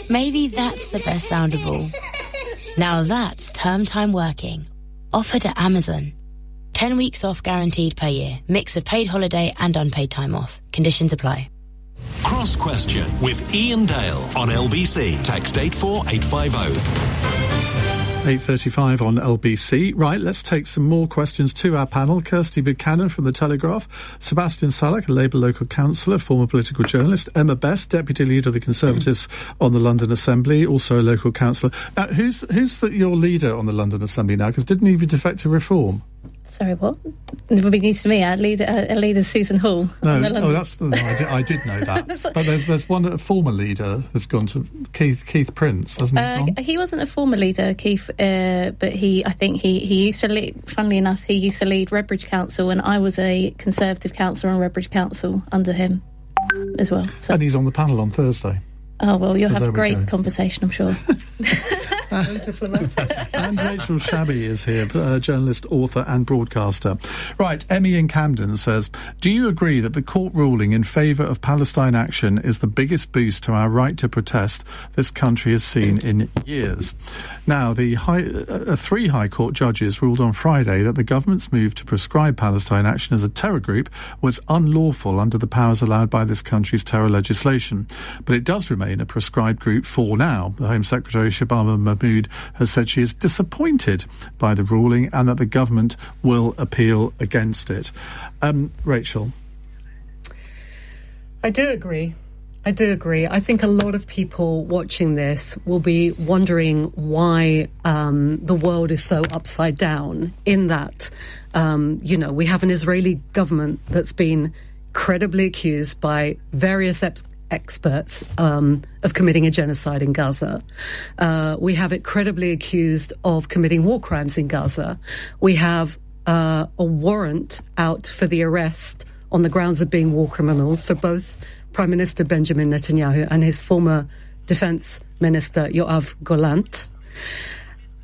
S22: maybe that's the best sound of all. Now that's term time working. Offered at Amazon. 10 weeks off guaranteed per year. Mix of paid holiday and unpaid time off. Conditions apply.
S9: Cross Question with Ian Dale on LBC. Text 84850.
S1: 8:35 on LBC. Right, let's take some more questions to our panel. Kirsty Buchanan from The Telegraph, Sebastian Salek, a Labour local councillor, former political journalist, Emma Best, deputy leader of the Conservatives on the London Assembly, also a local councillor. Now, who's your leader on the London Assembly now? Because didn't you defect to Reform?
S8: Sorry, what? It would be news to me. Our leader Susan Hall.
S1: No, I did know that. But there's a former leader has gone to Keith Prince, hasn't he?
S8: He wasn't a former leader, Keith, but I think he used to lead, funnily enough, he used to lead Redbridge Council, and I was a Conservative councillor on Redbridge Council under him as well. So.
S1: And he's on the panel on Thursday.
S8: Oh, well, you'll have a great conversation, I'm sure.
S1: And Rachel Shabby is here, journalist, author and broadcaster. Right, Emmy in Camden says, do you agree that the court ruling in favour of Palestine action is the biggest boost to our right to protest this country has seen in years? Now, three High Court judges ruled on Friday that the government's move to prescribe Palestine action as a terror group was unlawful under the powers allowed by this country's terror legislation. But it does remain a prescribed group for now. The Home Secretary Shababa Mahmood has said she is disappointed by the ruling and that the government will appeal against it. Rachel?
S13: I do agree. I think a lot of people watching this will be wondering why the world is so upside down, in that, we have an Israeli government that's been credibly accused by various experts of committing a genocide in Gaza. We have it credibly accused of committing war crimes in Gaza. We have a warrant out for the arrest on the grounds of being war criminals for both Prime Minister Benjamin Netanyahu and his former Defence Minister Yoav Gallant.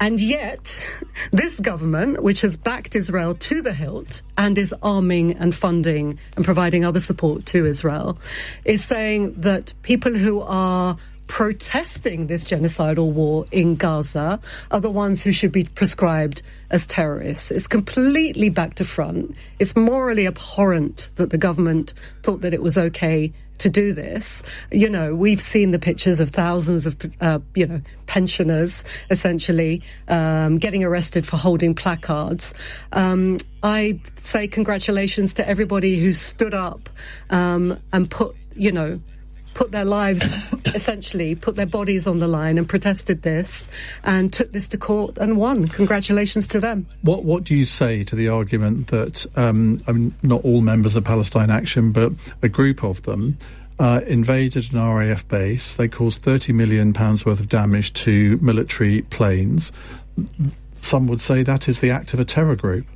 S13: And yet, this government, which has backed Israel to the hilt and is arming and funding and providing other support to Israel, is saying that people who are protesting this genocidal war in Gaza are the ones who should be prescribed as terrorists. It's completely back to front. It's morally abhorrent that the government thought that it was okay to do this. We've seen the pictures of thousands of, pensioners, essentially, getting arrested for holding placards. I say congratulations to everybody who stood up and put their lives, essentially, put their bodies on the line and protested this and took this to court and won. Congratulations to them.
S1: What do you say to the argument that, not all members of Palestine Action, but a group of them invaded an RAF base? They caused £30 million worth of damage to military planes. Some would say that is the act of a terror group.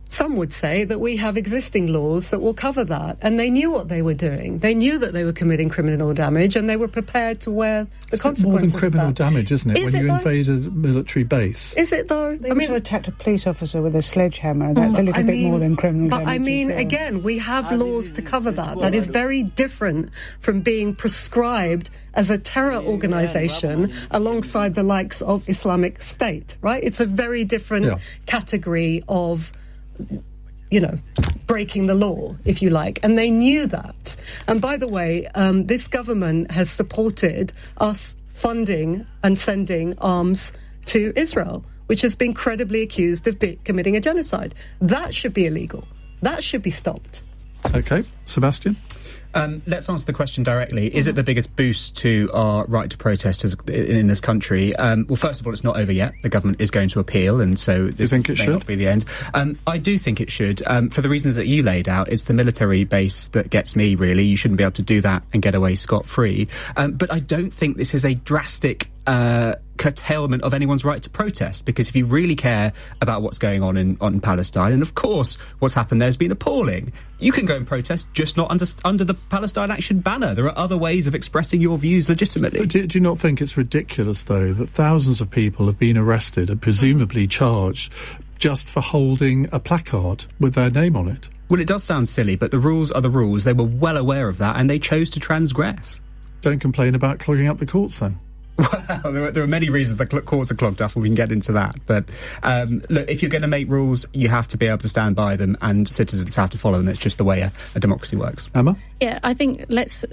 S13: Some would say that we have existing laws that will cover that, and they knew what they were doing. They knew that they were committing criminal damage, and they were prepared to wear the consequences.
S1: More than criminal damage, isn't it?
S13: Is
S1: when
S13: it
S1: you
S13: though?
S1: invade a military base.
S13: Is it though?
S12: They also attacked a police officer with a sledgehammer. That's a little bit more than criminal damage.
S13: But again, we have laws to cover that. That is very different from being prescribed as a terror organisation alongside the likes of Islamic State, right? It's a very different category of breaking the law, if you like. And they knew that. And by the way, this government has supported us funding and sending arms to Israel, which has been credibly accused of committing a genocide. That should be illegal. That should be stopped.
S1: OK. Sebastian?
S7: Let's answer the question directly. Is it the biggest boost to our right to protest in this country? Well, first of all, it's not over yet. The government is going to appeal, and so this may not be the end. I do think it should, for the reasons that you laid out. It's the military base that gets me, really. You shouldn't be able to do that and get away scot-free. But I don't think this is a drastic curtailment of anyone's right to protest, because if you really care about what's going on in Palestine, and of course what's happened there has been appalling, you can go and protest, just not under the Palestine Action banner. There are other ways of expressing your views legitimately.
S1: Do you not think it's ridiculous, though, that thousands of people have been arrested and presumably charged just for holding a placard with their name on it?
S7: Well, it does sound silly, but the rules are the rules. They were well aware of that, and they chose to transgress.
S1: Don't complain about clogging up the courts, then.
S7: Well, there are many reasons that courts are clogged up, and we can get into that. But look, if you're going to make rules, you have to be able to stand by them, and citizens have to follow them. It's just the way a democracy works.
S1: Emma?
S8: Yeah, I think let's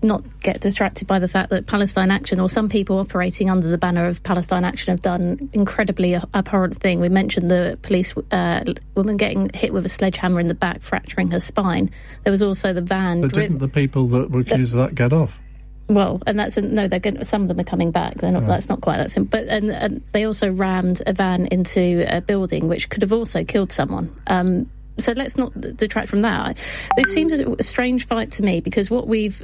S8: not get distracted by the fact that Palestine Action, or some people operating under the banner of Palestine Action, have done incredibly abhorrent thing. We mentioned the police woman getting hit with a sledgehammer in the back, fracturing her spine. There was also the van.
S1: But didn't the people that were accused of that get off?
S8: Well, and some of them are coming back. They're not. That's not quite that simple. But and they also rammed a van into a building, which could have also killed someone. So let's not detract from that. This seems a strange fight to me, because what we've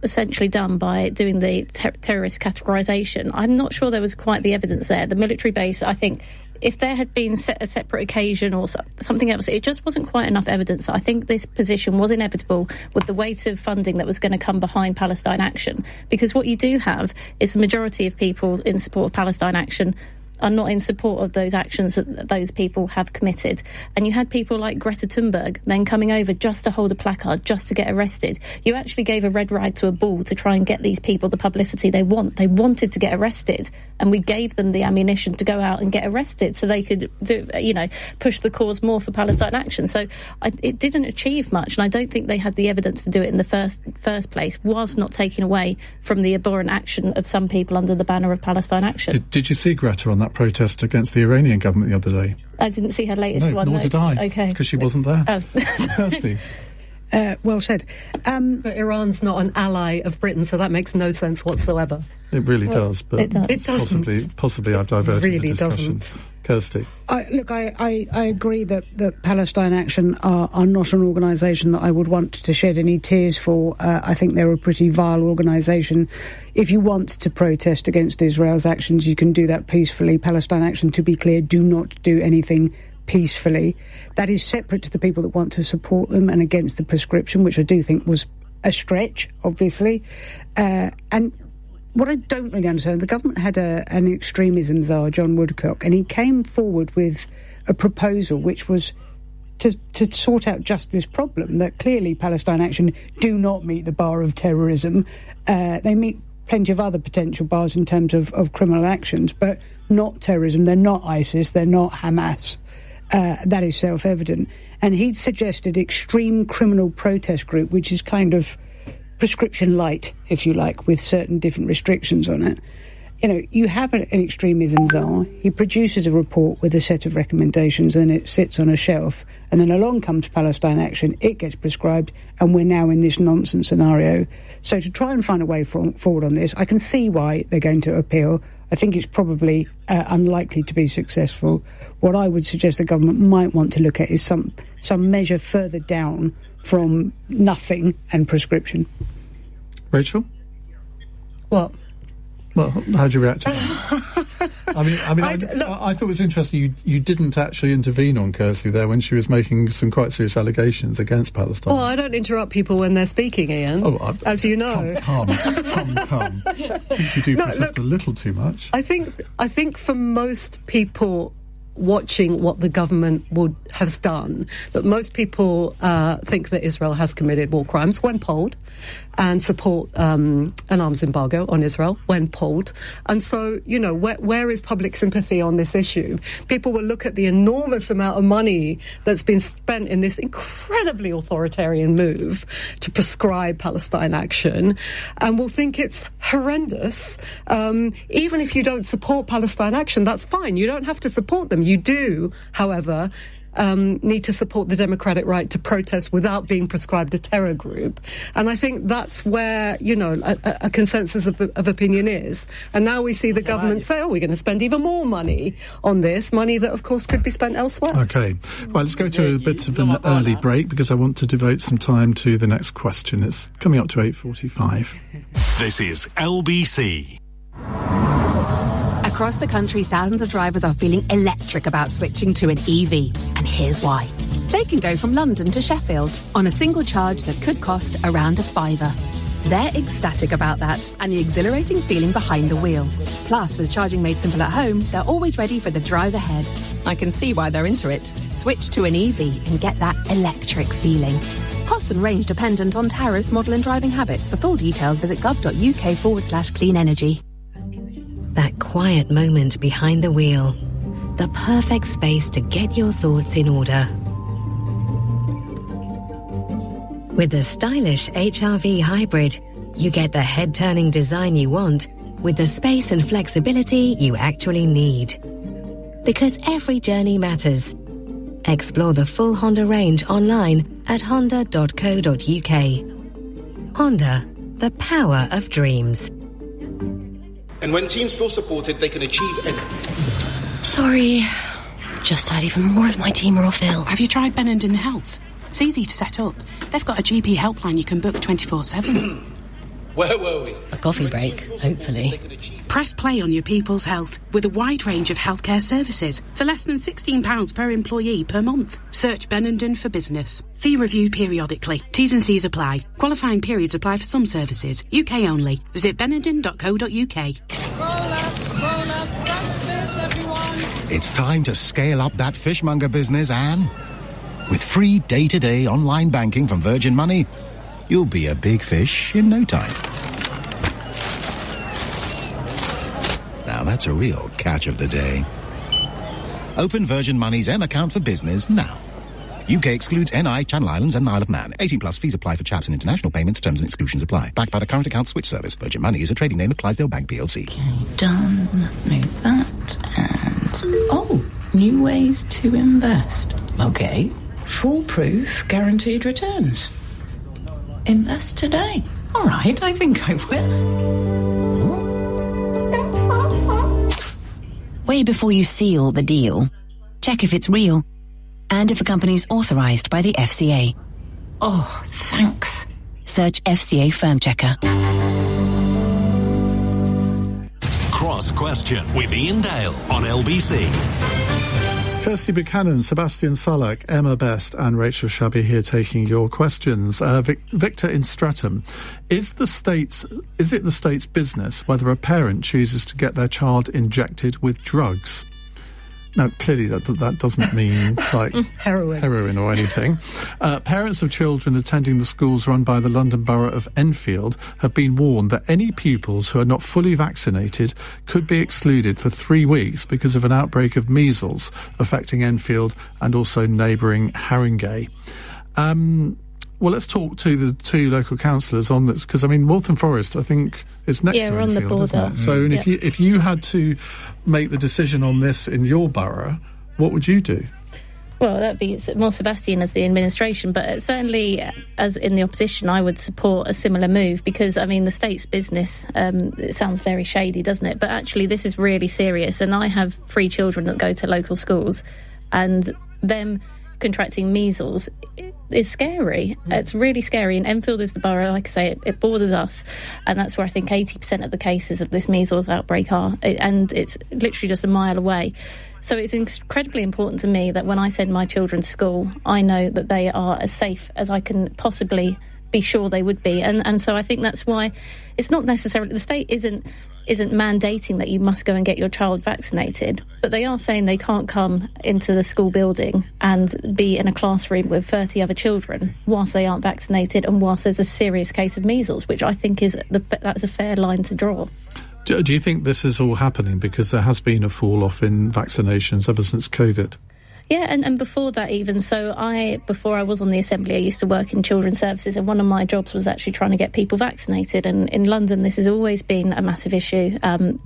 S8: essentially done by doing the terrorist categorisation, I'm not sure there was quite the evidence there. The military base, I think, if there had been a separate occasion or something else, it just wasn't quite enough evidence. I think this position was inevitable with the weight of funding that was going to come behind Palestine Action, because what you do have is the majority of people in support of Palestine Action are not in support of those actions that those people have committed. And you had people like Greta Thunberg then coming over just to hold a placard, just to get arrested. You actually gave a red rag to a bull to try and get these people the publicity they want. They wanted to get arrested, and we gave them the ammunition to go out and get arrested so they could push the cause more for Palestine Action. So it didn't achieve much, and I don't think they had the evidence to do it in the first place, whilst not taking away from the abhorrent action of some people under the banner of Palestine Action.
S1: Did you see Greta on that protest against the Iranian government the other day?
S8: I didn't see her latest one.
S1: Nor did I.
S8: Okay.
S1: Because she wasn't there.
S8: Oh.
S1: Kirsty.
S12: Well said.
S13: But Iran's not an ally of Britain, so that makes no sense whatsoever.
S1: It really does, but
S8: it does.
S13: It doesn't.
S1: Possibly I've diverted
S13: Really
S1: the discussion.
S13: doesn't.
S1: Kirsty.
S12: I agree that Palestine Action are not an organisation that I would want to shed any tears for. I think they're a pretty vile organisation. If you want to protest against Israel's actions, you can do that peacefully. Palestine Action, to be clear, do not do anything peacefully. That is separate to the people that want to support them and against the prescription, which I do think was a stretch, obviously. And what I don't really understand, the government had an extremism czar, John Woodcock, and he came forward with a proposal which was to sort out just this problem, that clearly Palestine Action do not meet the bar of terrorism. They meet plenty of other potential bars in terms of criminal actions, but not terrorism. They're not ISIS, they're not Hamas. That is self-evident. And he'd suggested extreme criminal protest group, which is kind of prescription light, if you like, with certain different restrictions on it. You know, you have an extremism czar, he produces a report with a set of recommendations, and it sits on a shelf, and then along comes Palestine Action, it gets prescribed, and we're now in this nonsense scenario. So to try and find a way forward on this, I can see why they're going to appeal. I think it's probably unlikely to be successful. What I would suggest the government might want to look at is some measure further down from nothing and prescription.
S1: Rachel?
S13: What?
S1: Well, how'd you react to that? I thought it was interesting you didn't actually intervene on Kirsty there when she was making some quite serious allegations against Palestine.
S13: Well, I don't interrupt people when they're speaking, Ian, as you know.
S1: Calm. I think you do protest a little too much.
S13: I think for most people watching what the government has done, that most people think that Israel has committed war crimes when polled, and support an arms embargo on Israel when polled. And so, you know, where is public sympathy on this issue? People will look at the enormous amount of money that's been spent in this incredibly authoritarian move to prescribe Palestine Action, and will think it's horrendous. Even if you don't support Palestine Action, that's fine. You don't have to support them. You do, however, need to support the democratic right to protest without being prescribed a terror group. And I think that's where, you know, a consensus of opinion is. And now we see the government say, we're going to spend even more money on this, money that, of course, could be spent elsewhere.
S1: OK. Right, let's go to a bit of an early break, because I want to devote some time to the next question. It's coming up to 8:45.
S9: This is LBC.
S2: Across the country, thousands of drivers are feeling electric about switching to an EV. And here's why. They can go from London to Sheffield on a single charge that could cost around £5. They're ecstatic about that and the exhilarating feeling behind the wheel. Plus, with charging made simple at home, they're always ready for the drive ahead. I can see why they're into it. Switch to an EV and get that electric feeling. Cost and range dependent on tariffs, model and driving habits. For full details, visit gov.uk/clean energy.
S11: That quiet moment behind the wheel. The perfect space to get your thoughts in order. With the stylish HR-V Hybrid,
S3: You get the head-turning design you want with the space and flexibility you actually need. Because every journey matters. Explore the full Honda range online at honda.co.uk. Honda, the power of dreams.
S6: And when teams feel supported, they can achieve
S23: Sorry. Just had even more of my team are off ill.
S24: Have you tried Benenden Health? It's easy to set up. They've got a GP helpline you can book 24/7.
S6: Where were we?
S23: A coffee break, hopefully.
S24: Press play on your people's health with a wide range of healthcare services for less than £16 per employee per month. Search Benenden for business. Fee review periodically. T's and C's apply. Qualifying periods apply for some services. UK only. Visit benenden.co.uk.
S25: It's time to scale up that fishmonger business, Anne. With free day-to-day online banking from Virgin Money, you'll be a big fish in no time. Now that's a real catch of the day. Open Virgin Money's M account for business now. UK excludes NI, Channel Islands and Isle of Man. 18 plus fees apply for chaps and international payments. Terms and exclusions apply. Backed by the current account switch service. Virgin Money is a trading name of Clydesdale Bank PLC.
S23: Okay, done. Move that and... Oh, new ways to invest. Okay. Foolproof guaranteed returns. Invest today. All right, I think I will.
S22: Way before you seal the deal, check if it's real and if a company's authorized by the FCA.
S23: Oh, thanks.
S22: Search FCA Firm Checker.
S9: Cross Question with Ian Dale on LBC.
S1: Kirsty Buchanan, Sebastian Sullock, Emma Best and Rachel Shabby here taking your questions. Victor in Streatham, is it the state's business whether a parent chooses to get their child injected with drugs? Now, clearly that doesn't mean like heroin or anything. Parents of children attending the schools run by the London Borough of Enfield have been warned that any pupils who are not fully vaccinated could be excluded for 3 weeks because of an outbreak of measles affecting Enfield and also neighbouring Haringey. Well, let's talk to the two local councillors on this, because, I mean, Waltham Forest, I think, is next to Enfield,
S8: on the border.
S1: Isn't it? So, and if you had to make the decision on this in your borough, what would you do?
S8: Well, that'd be more Sebastian as the administration, but certainly as in the opposition, I would support a similar move because, I mean, the state's business, it sounds very shady, doesn't it? But actually, this is really serious, and I have 3 children that go to local schools, and them contracting measles is scary. It's really scary, and Enfield is the borough, like I say, it borders us, and that's where I think 80% of the cases of this measles outbreak are, and it's literally just a mile away. So it's incredibly important to me that when I send my children to school, I know that they are as safe as I can possibly be sure they would be, and so I think that's why it's not necessarily, the state isn't mandating that you must go and get your child vaccinated, but they are saying they can't come into the school building and be in a classroom with 30 other children whilst they aren't vaccinated and whilst there's a serious case of measles, which I think that's a fair line to draw.
S1: Do you think this is all happening because there has been a fall off in vaccinations ever since COVID?
S8: Yeah, and before that even. So before I was on the Assembly, I used to work in children's services, and one of my jobs was actually trying to get people vaccinated. And in London, this has always been a massive issue.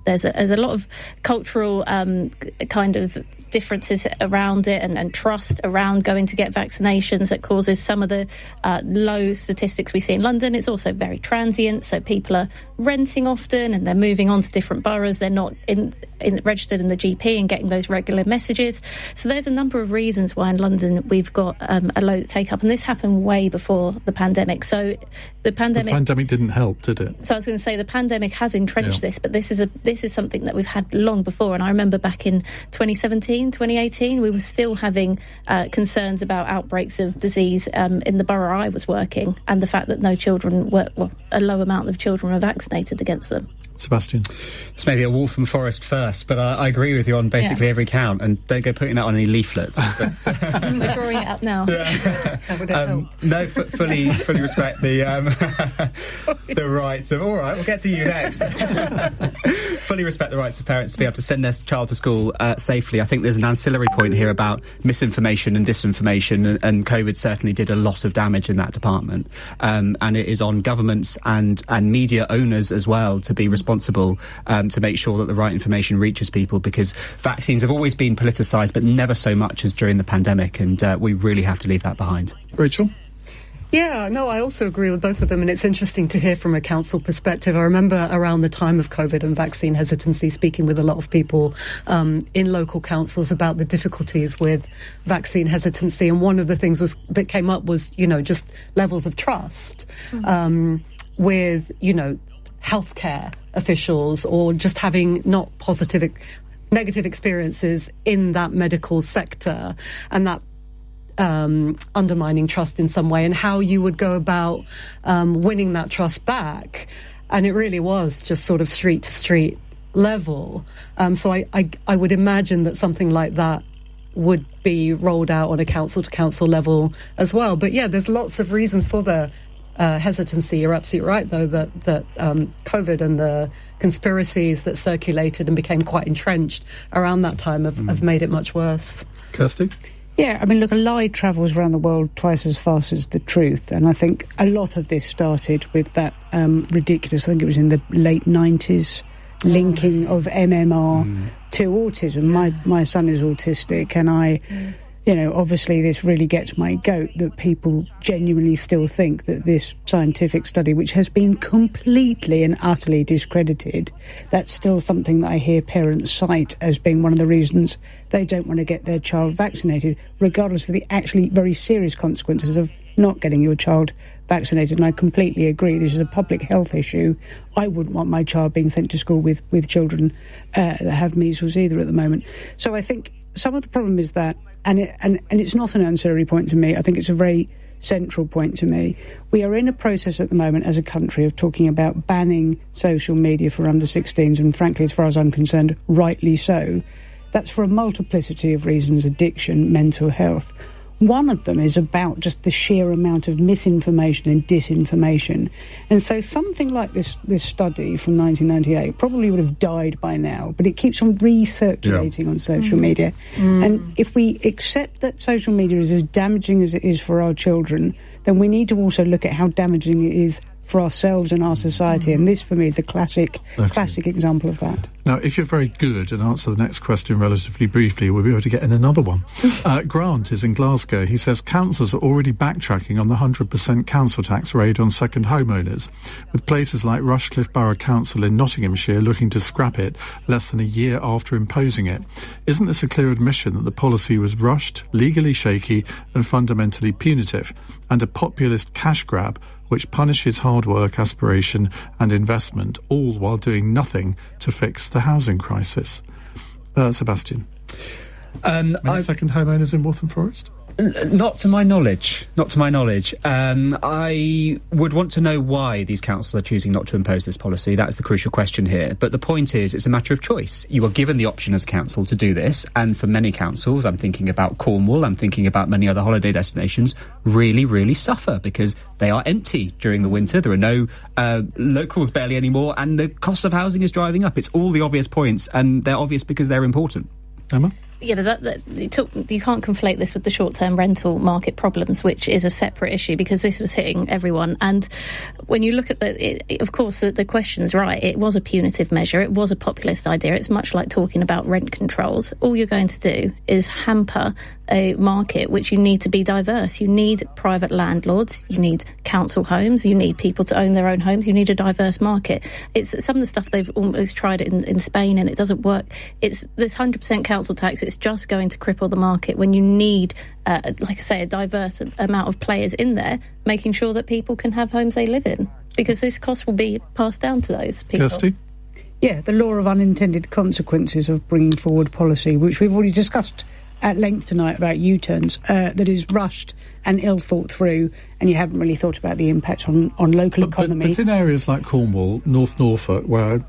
S8: There's a lot of cultural kind of differences around it and trust around going to get vaccinations that causes some of the low statistics we see in London. It's also very transient, so people are renting often and they're moving on to different boroughs. They're not registered in the GP and getting those regular messages. So there's a number of reasons why in London we've got a low take up, and this happened way before the pandemic. So the pandemic
S1: didn't help, did it?
S8: So I was going to say the pandemic has entrenched this, but this is something that we've had long before. And I remember back in 2017, 2018, we were still having concerns about outbreaks of disease in the borough I was working, and the fact that a low amount of children were vaccinated against them.
S1: Sebastian?
S7: It's maybe a Waltham Forest first, but I agree with you on basically every count, and don't go putting that on any leaflets. But,
S8: we're drawing it up now.
S13: That would help.
S7: No, fully respect the rights of... All right, we'll get to you next. fully respect the rights of parents to be able to send their child to school safely. I think there's an ancillary point here about misinformation and disinformation, and COVID certainly did a lot of damage in that department. And it is on governments and media owners as well to be responsible to make sure that the right information reaches people, because vaccines have always been politicised, but never so much as during the pandemic, and we really have to leave that behind.
S1: Rachel?
S13: Yeah, no, I also agree with both of them, and it's interesting to hear from a council perspective. I remember around the time of COVID and vaccine hesitancy, speaking with a lot of people in local councils about the difficulties with vaccine hesitancy, and one of the things that came up was, just levels of trust with, healthcare officials, or just having not negative experiences in that medical sector, and that undermining trust in some way, and how you would go about winning that trust back. And it really was just sort of street to street level. So I would imagine that something like that would be rolled out on a council to council level as well. But yeah, there's lots of reasons for the hesitancy. You're absolutely right, though, that COVID and the conspiracies that circulated and became quite entrenched around that time have made it much worse.
S1: Kirsty?
S12: Yeah, I mean, look, a lie travels around the world twice as fast as the truth. And I think a lot of this started with that ridiculous, I think it was in the late 90s, linking of MMR to autism. My son is autistic, and obviously this really gets my goat that people genuinely still think that this scientific study, which has been completely and utterly discredited, that's still something that I hear parents cite as being one of the reasons they don't want to get their child vaccinated, regardless of the actually very serious consequences of not getting your child vaccinated. And I completely agree. This is a public health issue. I wouldn't want my child being sent to school with children that have measles either at the moment. So I think some of the problem is that, and it's not an ancillary point to me, I think it's a very central point to me. We are in a process at the moment as a country of talking about banning social media for under 16s, and frankly, as far as I'm concerned, rightly so. That's for a multiplicity of reasons: addiction, mental health. One of them is about just the sheer amount of misinformation and disinformation. And so something like this study from 1998 probably would have died by now, but it keeps on recirculating on social media. And if we accept that social media is as damaging as it is for our children, then we need to also look at how damaging it is for ourselves and our society. And this, for me, is a classic example of that.
S1: Now, if you're very good and answer the next question relatively briefly, we'll be able to get in another one. Grant is in Glasgow. He says councils are already backtracking on the 100% council tax raid on second homeowners, with places like Rushcliffe Borough Council in Nottinghamshire looking to scrap it less than a year after imposing it. Isn't this a clear admission that the policy was rushed, legally shaky and fundamentally punitive, and a populist cash grab which punishes hard work, aspiration and investment, all while doing nothing to fix the housing crisis? Sebastian? Second homeowners in Waltham Forest?
S7: Not to my knowledge. I would want to know why these councils are choosing not to impose this policy. That's the crucial question here. But the point is, it's a matter of choice. You are given the option as a council to do this, and for many councils, I'm thinking about Cornwall, I'm thinking about many other holiday destinations, really, really suffer because they are empty during the winter. There are no locals barely anymore, and the cost of housing is driving up. It's all the obvious points, and they're obvious because they're important.
S1: Emma?
S8: Yeah, but you can't conflate this with the short-term rental market problems, which is a separate issue, because this was hitting everyone. And when you look at of course, the question's right. It was a punitive measure. It was a populist idea. It's much like talking about rent controls. All you're going to do is hamper a market which you need to be diverse. You need private landlords. You need council homes. You need people to own their own homes. You need a diverse market. It's some of the stuff they've almost tried it in Spain, and it doesn't work. It's this 100% council tax. It's just going to cripple the market when you need, like I say, a diverse amount of players in there, making sure that people can have homes they live in, because this cost will be passed down to those people.
S1: Kirsty?
S12: Yeah, the law of unintended consequences of bringing forward policy, which we've already discussed at length tonight about U-turns, that is rushed and ill thought through, and you haven't really thought about the impact on local economy.
S1: But in areas like Cornwall, North Norfolk, where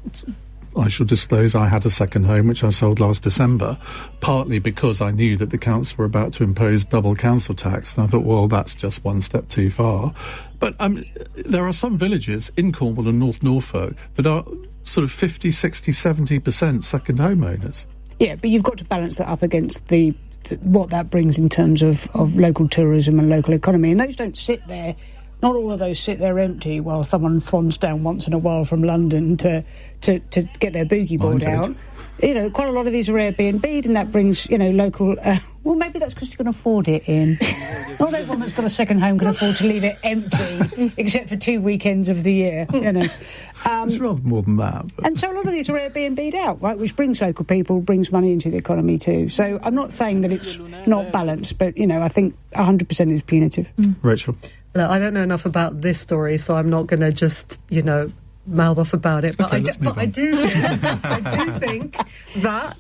S1: I shall disclose I had a second home which I sold last December, partly because I knew that the council were about to impose double council tax, and I thought, well, that's just one step too far. But there are some villages in Cornwall and North Norfolk that are sort of 50, 60, 70% second homeowners.
S12: Yeah, but you've got to balance that up against what that brings in terms of local tourism and local economy. And those don't sit there. Not all of those sit there empty while someone swans down once in a while from London to get their boogie board out. You know, quite a lot of these are Airbnb'd, and that brings, you know, local... well, maybe that's because you can afford it, Ian. Not everyone that's got a second home can afford to leave it empty, except for 2 weekends of the year, you know.
S1: It's rather more than that. But.
S12: And so a lot of these are Airbnb'd out, right, which brings local people, brings money into the economy too. So I'm not saying that it's not balanced, but, you know, I think 100% is punitive.
S1: Rachel?
S13: Look, I don't know enough about this story, so I'm not going to just, you know, mouth off about it. But,
S1: Okay,
S13: I do think that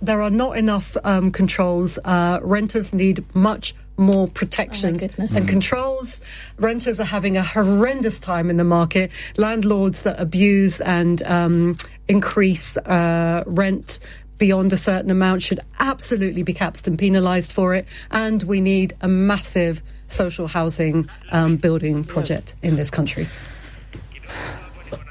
S13: there are not enough controls. Renters need much more protections and controls. Renters are having a horrendous time in the market. Landlords that abuse and increase rent beyond a certain amount should absolutely be capped and penalised for it. And we need a massive social housing building project in this country.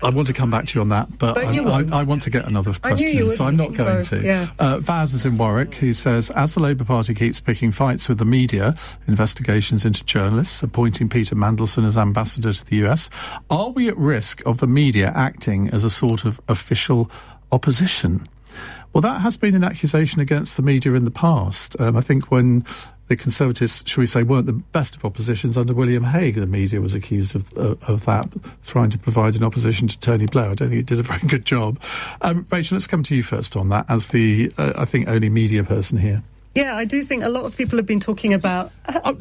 S1: I want to come back to you on that, but I want to get another question, so I'm not going to.
S13: Yeah.
S1: Vaz is in Warwick, who says, as the Labour Party keeps picking fights with the media, investigations into journalists, appointing Peter Mandelson as ambassador to the US, are we at risk of the media acting as a sort of official opposition? Well, that has been an accusation against the media in the past. I think when the Conservatives, shall we say, weren't the best of oppositions under William Hague, the media was accused of that, trying to provide an opposition to Tony Blair. I don't think it did a very good job. Rachel, let's come to you first on that, as the, I think, only media person here.
S13: Yeah, I do think a lot of people have been talking about...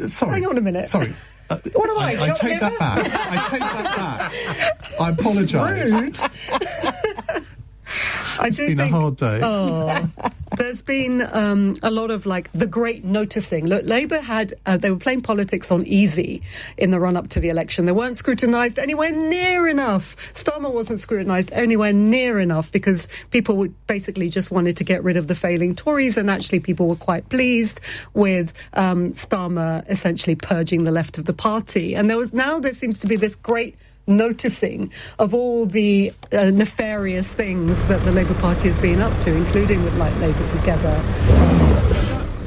S1: sorry.
S13: Hang on a minute.
S1: Sorry.
S13: What am I
S1: take that back. I take that back. I apologise.
S13: Rude.
S1: It's been a hard day.
S13: There's been a lot of, like, the great noticing. Look, Labour had, they were playing politics on easy in the run-up to the election. They weren't scrutinised anywhere near enough. Starmer wasn't scrutinised anywhere near enough because people basically just wanted to get rid of the failing Tories, and actually people were quite pleased with Starmer essentially purging the left of the party. And there seems to be this great noticing of all the nefarious things that the Labour Party has been up to, including with like Labour Together.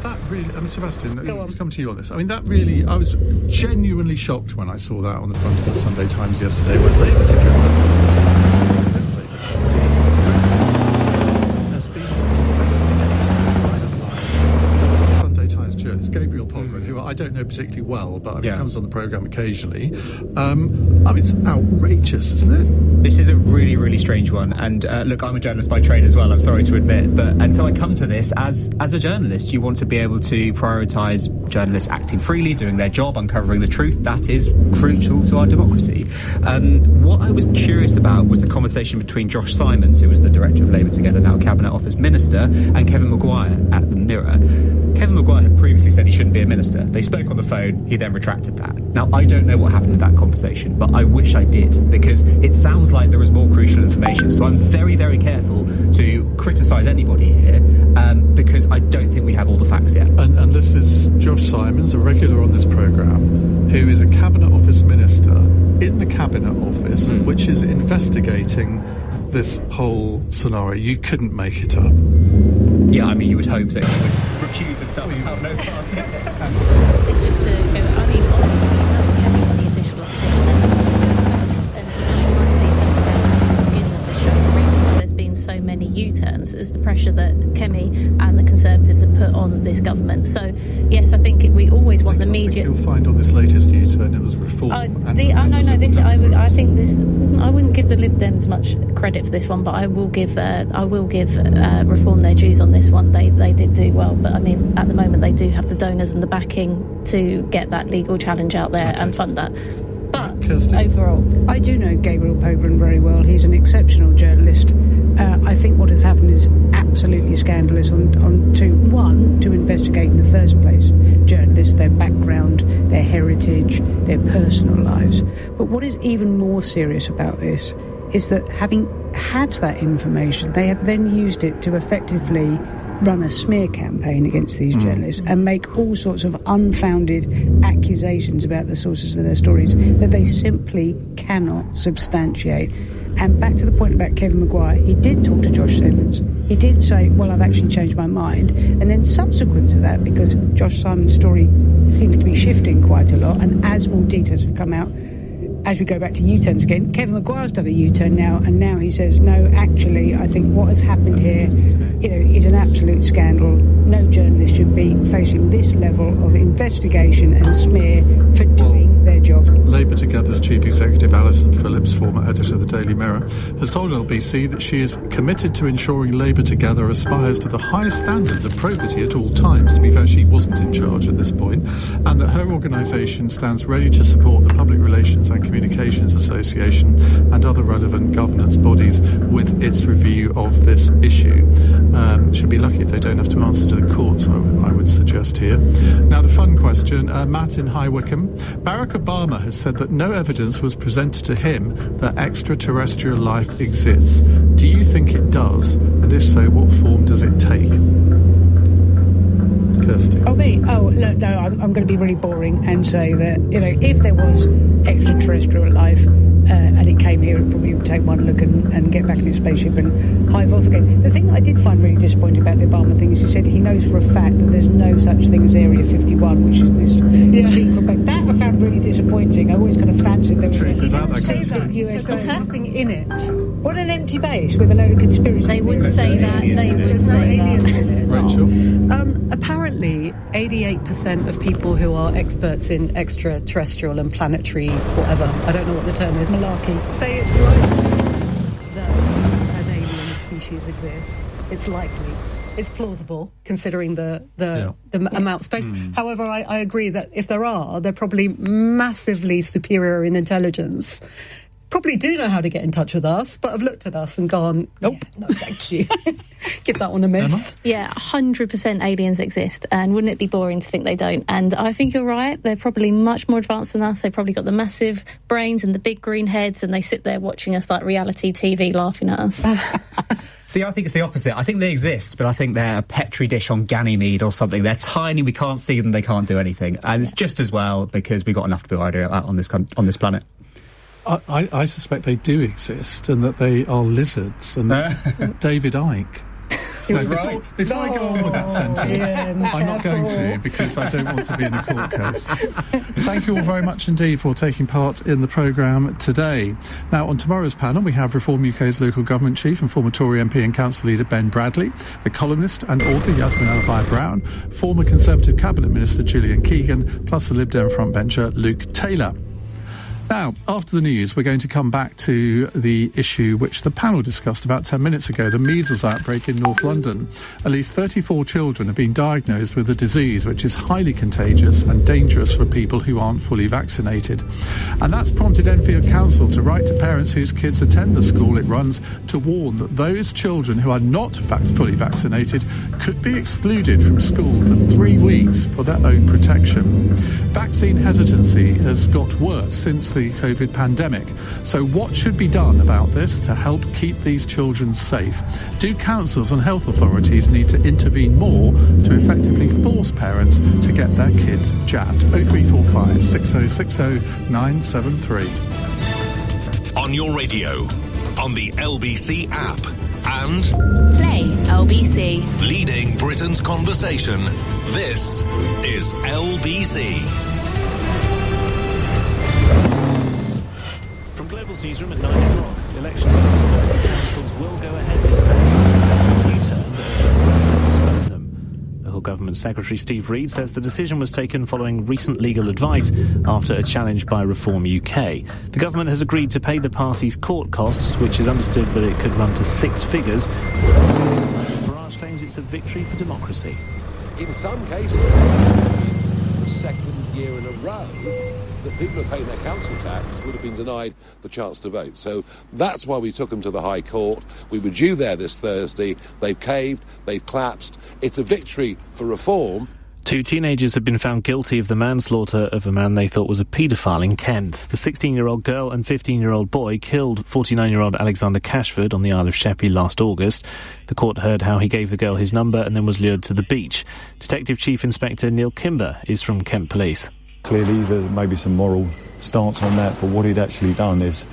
S1: That really, I mean, Sebastian, let's come to you on this. I mean, that really, I was genuinely shocked when I saw that on the front of the Sunday Times yesterday, when Labour Together has been Sunday Times journalist Gabriel Polgren, who I don't know particularly well, but he comes on the programme occasionally. I mean, it's outrageous, isn't it?
S7: This is a really, really strange one. And look, I'm a journalist by trade as well, I'm sorry to admit. And so I come to this as a journalist. You want to be able to prioritise journalists acting freely, doing their job, uncovering the truth. That is crucial to our democracy. What I was curious about was the conversation between Josh Simons, who was the director of Labour Together, now Cabinet Office Minister, and Kevin Maguire at the Mirror. Kevin Maguire had previously said he shouldn't be a minister. They spoke on the phone, he then retracted that. Now, I don't know what happened in that conversation, but I wish I did, because it sounds like there was more crucial information. So I'm very, very careful to criticise anybody here, because I don't think we have all the facts yet.
S1: And this is Josh Simons, a regular on this programme, who is a Cabinet Office Minister in the Cabinet Office, which is investigating this whole scenario. You couldn't make it up.
S7: Yeah, I mean, you would hope that he would recuse himself and have no part.
S8: Just to go, I mean, obviously, Kevin is the official opposition, and as they've done at the beginning of the show, the reason why there's been so many U-turns is the pressure that Kemi and the Conservatives have put on this government. So, yes, I think we always want the media...
S1: You'll find on this latest U-turn it was reform.
S8: I think this... I wouldn't give the Lib Dems much credit for this one, but I will give Reform their dues on this one. They did do well, but I mean, at the moment they do have the donors and the backing to get that legal challenge out there and fund that. But overall,
S12: I do know Gabriel Polgren very well. He's an exceptional journalist. I think what has happened is absolutely scandalous to investigate in the first place journalists, their background, their heritage, their personal lives. But what is even more serious about this is that having had that information, they have then used it to effectively run a smear campaign against these journalists and make all sorts of unfounded accusations about the sources of their stories that they simply cannot substantiate. And back to the point about Kevin Maguire, he did talk to Josh Simmons. He did say, well, I've actually changed my mind. And then subsequent to that, because Josh Simon's story seems to be shifting quite a lot, and as more details have come out, as we go back to U-turns again, Kevin Maguire's done a U-turn now, and now he says, no, actually, I think what has happened here, is an absolute scandal. No journalist should be facing this level of investigation and smear for doing their job.
S1: Labour Together's Chief Executive Alison Phillips, former editor of the Daily Mirror, has told LBC that she is committed to ensuring Labour Together aspires to the highest standards of probity at all times. To be fair, she wasn't in charge at this point, and that her organisation stands ready to support the Public Relations and Communications Association and other relevant governance bodies with its review of this issue. Should be lucky if they don't have to answer to the courts, I would suggest here. Now, the fun question, Matt in High Wycombe. Barack Obama has said that no evidence was presented to him that extraterrestrial life exists. Do you think it does? And if so, what form does it take? Kirsty.
S12: Oh, me? Oh, no, I'm going to be really boring and say that, if there was extraterrestrial life and it came here, it probably would take one look and get back in his spaceship and hive off again. The thing that I did find really disappointing about the Obama thing is he said he knows for a fact that there's no such thing as Area 51, which is this secret base. That I found really disappointing. I always kind of fancied there was
S13: there's nothing in it.
S12: What an empty base with a load of conspiracies.
S8: They would say that.
S13: There's no aliens in it.
S1: Rachel?
S13: Apparently, 88% of people who are experts in extraterrestrial and planetary whatever, I don't know what the term is, malarkey, say it's likely that an alien species exists. It's likely. It's plausible, considering the amount of space. However, I agree that if there are, they're probably massively superior in intelligence. Probably do know how to get in touch with us, but have looked at us and gone, nope, no, thank you. Give that one a miss.
S8: Yeah, 100% aliens exist, and wouldn't it be boring to think they don't? And I think you're right, they're probably much more advanced than us. They've probably got the massive brains and the big green heads, and they sit there watching us like reality TV, laughing at us.
S7: See, I think it's the opposite. I think they exist, but I think they're a petri dish on Ganymede or something. They're tiny, we can't see them, they can't do anything. And it's just as well because we've got enough to be worried about on this planet.
S1: I suspect they do exist and that they are lizards and David Icke. Before I go on with that sentence, I'm not going to because I don't want to be in a court case. Thank you all very much indeed for taking part in the programme today. Now, on tomorrow's panel, we have Reform UK's local government chief and former Tory MP and council leader Ben Bradley, the columnist and author Yasmin Al-Brown, former Conservative Cabinet Minister Gillian Keegan, plus the Lib Dem frontbencher Luke Taylor. Now, after the news, we're going to come back to the issue which the panel discussed about 10 minutes ago, the measles outbreak in North London. At least 34 children have been diagnosed with a disease which is highly contagious and dangerous for people who aren't fully vaccinated. And that's prompted Enfield Council to write to parents whose kids attend the school it runs to warn that those children who are not fully vaccinated could be excluded from school for 3 weeks for their own protection. Vaccine hesitancy has got worse since the COVID pandemic. So what should be done about this to help keep these children safe? Do councils and health authorities need to intervene more to effectively force parents to get their kids jabbed? 0345 6060 973.
S9: On your radio, on the LBC app, and
S22: Play LBC.
S9: Leading Britain's conversation. This is LBC.
S4: Newsroom at 9 o'clock. Elections across 30 councils will go ahead this May. The Local Government Secretary Steve Reed says the decision was taken following recent legal advice after a challenge by Reform UK. The government has agreed to pay the party's court costs, which is understood that it could run to 6 figures. Farage claims it's a victory for democracy.
S5: In some cases, the second year in a row, that people who are paying their council tax would have been denied the chance to vote. So that's why we took them to the High Court. We were due there this Thursday. They've caved. They've collapsed. It's a victory for reform.
S4: 2 teenagers have been found guilty of the manslaughter of a man they thought was a paedophile in Kent. The 16-year-old girl and 15-year-old boy killed 49-year-old Alexander Cashford on the Isle of Sheppey last August. The court heard how he gave the girl his number and then was lured to the beach. Detective Chief Inspector Neil Kimber is from Kent Police.
S10: Clearly, there may be some moral stance on that, but what he'd actually done is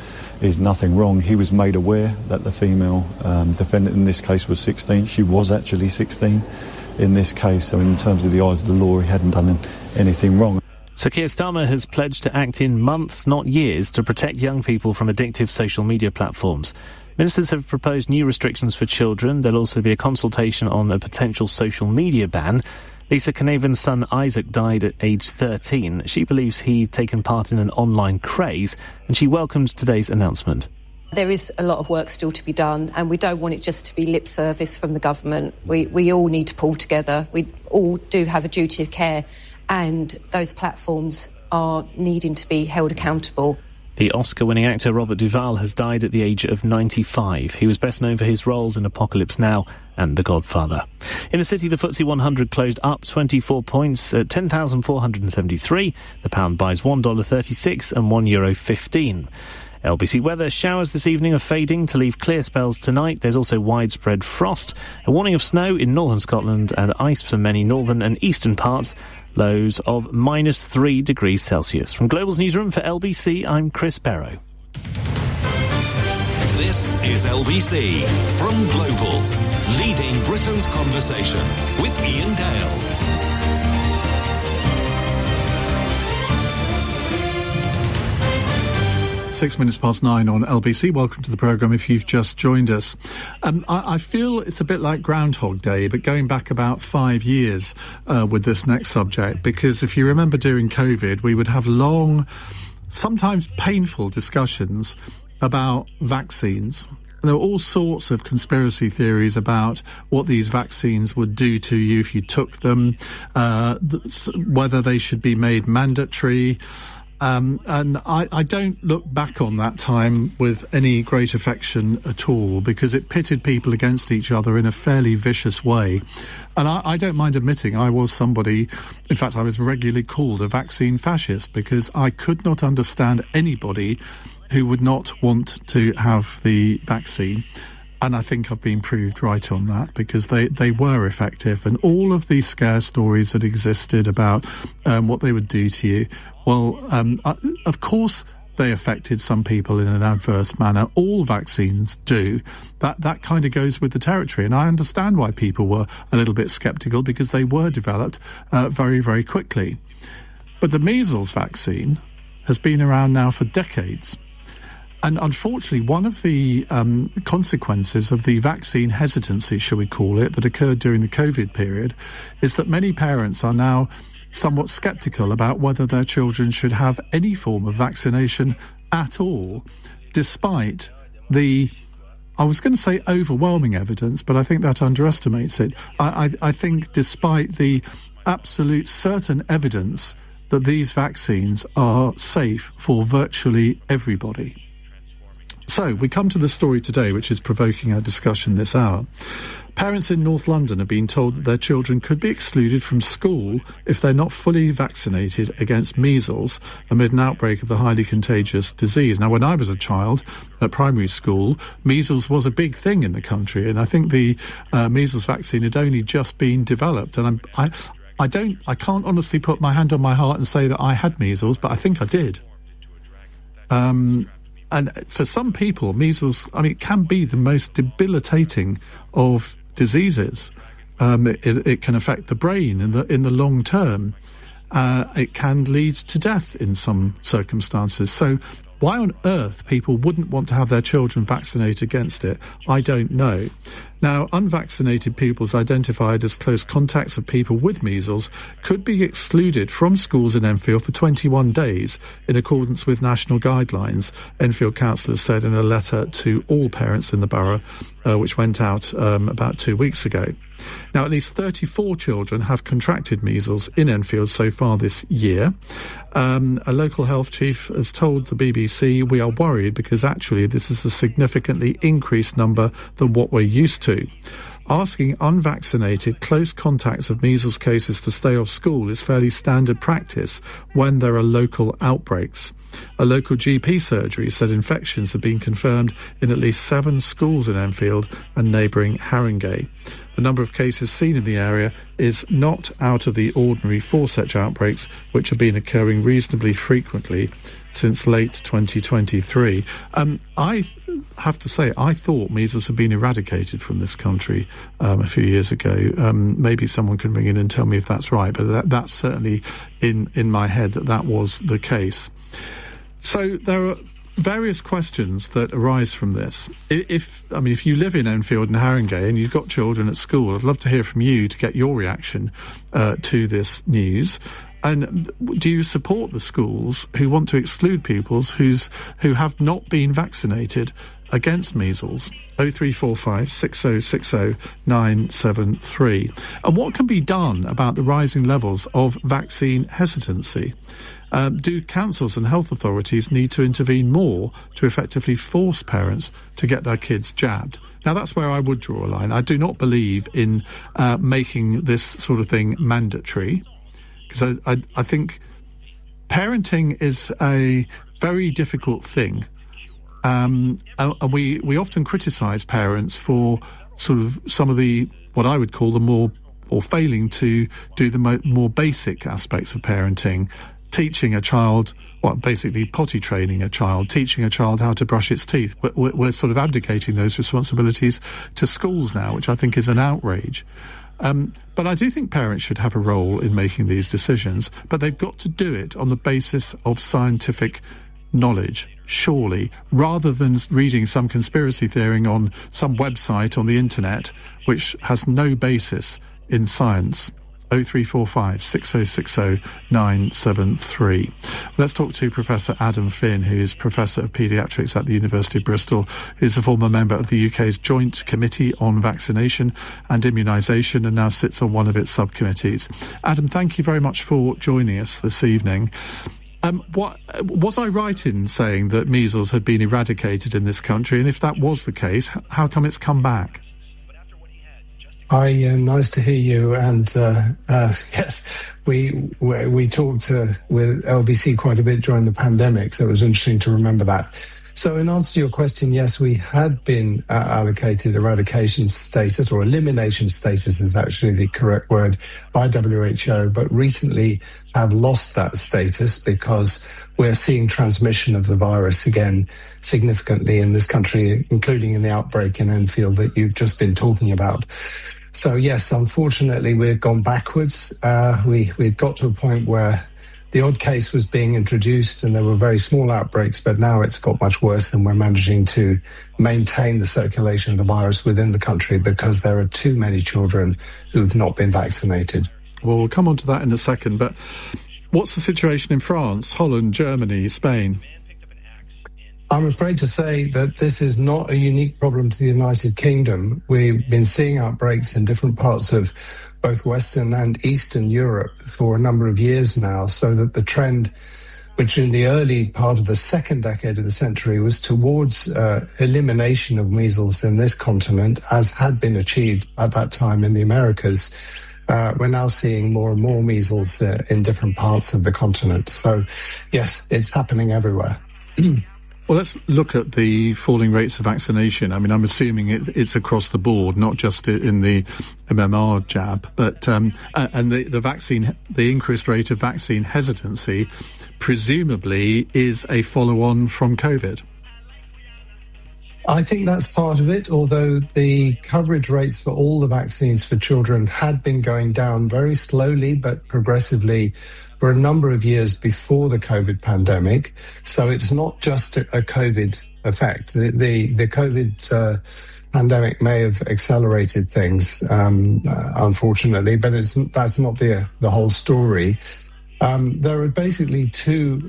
S10: nothing wrong. He was made aware that the female defendant in this case was 16. She was actually 16 in this case, so in terms of the eyes of the law, he hadn't done anything wrong.
S4: So Keir Starmer has pledged to act in months, not years, to protect young people from addictive social media platforms. Ministers have proposed new restrictions for children. There'll also be a consultation on a potential social media ban. Lisa Knaven's son Isaac died at age 13. She believes he'd taken part in an online craze, and she welcomed today's announcement.
S14: There is a lot of work still to be done, and we don't want it just to be lip service from the government. We all need to pull together. We all do have a duty of care, and those platforms are needing to be held accountable.
S4: The Oscar-winning actor Robert Duvall has died at the age of 95. He was best known for his roles in Apocalypse Now and The Godfather. In the city, the FTSE 100 closed up 24 points at 10,473. The pound buys $1.36 and €1.15. LBC weather: showers this evening are fading to leave clear spells tonight. There's also widespread frost, a warning of snow in northern Scotland and ice for many northern and eastern parts. Lows of -3 degrees Celsius. From Global's newsroom for LBC, I'm Chris Barrow.
S9: This is LBC from Global, leading Britain's conversation with Ian Dale.
S1: 9:06 on LBC. Welcome to the programme if you've just joined us. I feel it's a bit like Groundhog Day, but going back about 5 years with this next subject, because if you remember during COVID, we would have long, sometimes painful discussions about vaccines. There were all sorts of conspiracy theories about what these vaccines would do to you if you took them, whether they should be made mandatory. And I don't look back on that time with any great affection at all, because it pitted people against each other in a fairly vicious way. And I don't mind admitting I was somebody, in fact, I was regularly called a vaccine fascist, because I could not understand anybody who would not want to have the vaccine. And I think I've been proved right on that, because they were effective. And all of these scare stories that existed about what they would do to you, well, of course they affected some people in an adverse manner. All vaccines do. That kind of goes with the territory. And I understand why people were a little bit sceptical, because they were developed very, very quickly. But the measles vaccine has been around now for decades. And unfortunately, one of the consequences of the vaccine hesitancy, shall we call it, that occurred during the COVID period, is that many parents are now somewhat sceptical about whether their children should have any form of vaccination at all, despite the, I was going to say overwhelming evidence, but I think that underestimates it. I think despite the absolute certain evidence that these vaccines are safe for virtually everybody. So, we come to the story today, which is provoking our discussion this hour. Parents in North London are being told that their children could be excluded from school if they're not fully vaccinated against measles amid an outbreak of the highly contagious disease. Now, when I was a child at primary school, measles was a big thing in the country, and I think the measles vaccine had only just been developed. And I can't honestly put my hand on my heart and say that I had measles, but I think I did. And for some people, measles, it can be the most debilitating of diseases. It can affect the brain in the long term. It can lead to death in some circumstances. So why on earth people wouldn't want to have their children vaccinated against it, I don't know. Now, unvaccinated pupils identified as close contacts of people with measles could be excluded from schools in Enfield for 21 days in accordance with national guidelines, Enfield councillors said in a letter to all parents in the borough, which went out about 2 weeks ago. Now, at least 34 children have contracted measles in Enfield so far this year. A local health chief has told the BBC, "We are worried because actually this is a significantly increased number than what we're used to. Asking unvaccinated close contacts of measles cases to stay off school is fairly standard practice when there are local outbreaks." A local GP surgery said infections have been confirmed in at least 7 schools in Enfield and neighbouring Haringey. The number of cases seen in the area is not out of the ordinary for such outbreaks, which have been occurring reasonably frequently since late 2023. I have to say, I thought measles had been eradicated from this country a few years ago. Maybe someone can ring in and tell me if that's right, but that's certainly in my head that was the case. So there are various questions that arise from this. If you live in Enfield and Haringey and you've got children at school, I'd love to hear from you to get your reaction to this news. And do you support the schools who want to exclude pupils who have not been vaccinated against measles? 0345 6060 973. And what can be done about the rising levels of vaccine hesitancy? Do councils and health authorities need to intervene more to effectively force parents to get their kids jabbed? Now, that's where I would draw a line. I do not believe in making this sort of thing mandatory, because I think parenting is a very difficult thing. And we often criticise parents for sort of some of the, what I would call the more, or failing to do the more basic aspects of parenting. Teaching a child, basically potty training a child, teaching a child how to brush its teeth. We're sort of abdicating those responsibilities to schools now, which I think is an outrage. But I do think parents should have a role in making these decisions, but they've got to do it on the basis of scientific knowledge, surely, rather than reading some conspiracy theory on some website on the internet which has no basis in science. 0345 6060 973. Let's talk to Professor Adam Finn, who is Professor of Paediatrics at the University of Bristol, who's a former member of the UK's Joint Committee on Vaccination and Immunisation and now sits on one of its subcommittees. Adam, thank you very much for joining us this evening. Was I right in saying that measles had been eradicated in this country? And if that was the case, how come it's come back?
S15: Hi, nice to hear you. And yes, we talked with LBC quite a bit during the pandemic, so it was interesting to remember that. So in answer to your question, yes, we had been allocated eradication status, or elimination status is actually the correct word, by WHO, but recently have lost that status because we're seeing transmission of the virus again significantly in this country, including in the outbreak in Enfield that you've just been talking about. So yes, unfortunately, we've gone backwards. We've got to a point where the odd case was being introduced and there were very small outbreaks, but now it's got much worse and we're managing to maintain the circulation of the virus within the country because there are too many children who've not been vaccinated.
S1: Well, we'll come on to that in a second, but what's the situation in France, Holland, Germany, Spain?
S15: I'm afraid to say that this is not a unique problem to the United Kingdom. We've been seeing outbreaks in different parts of both Western and Eastern Europe for a number of years now, so that the trend, which in the early part of the second decade of the century was towards elimination of measles in this continent, as had been achieved at that time in the Americas, we're now seeing more and more measles in different parts of the continent. So, yes, it's happening everywhere.
S1: Well, let's look at the falling rates of vaccination. I mean, I'm assuming it's across the board, not just in the MMR jab, but and the vaccine, the increased rate of vaccine hesitancy, presumably is a follow-on from COVID.
S15: I think that's part of it, although the coverage rates for all the vaccines for children had been going down very slowly but progressively for a number of years before the COVID pandemic. So it's not just a COVID effect. The COVID pandemic may have accelerated things, unfortunately, but that's not the whole story. There are basically two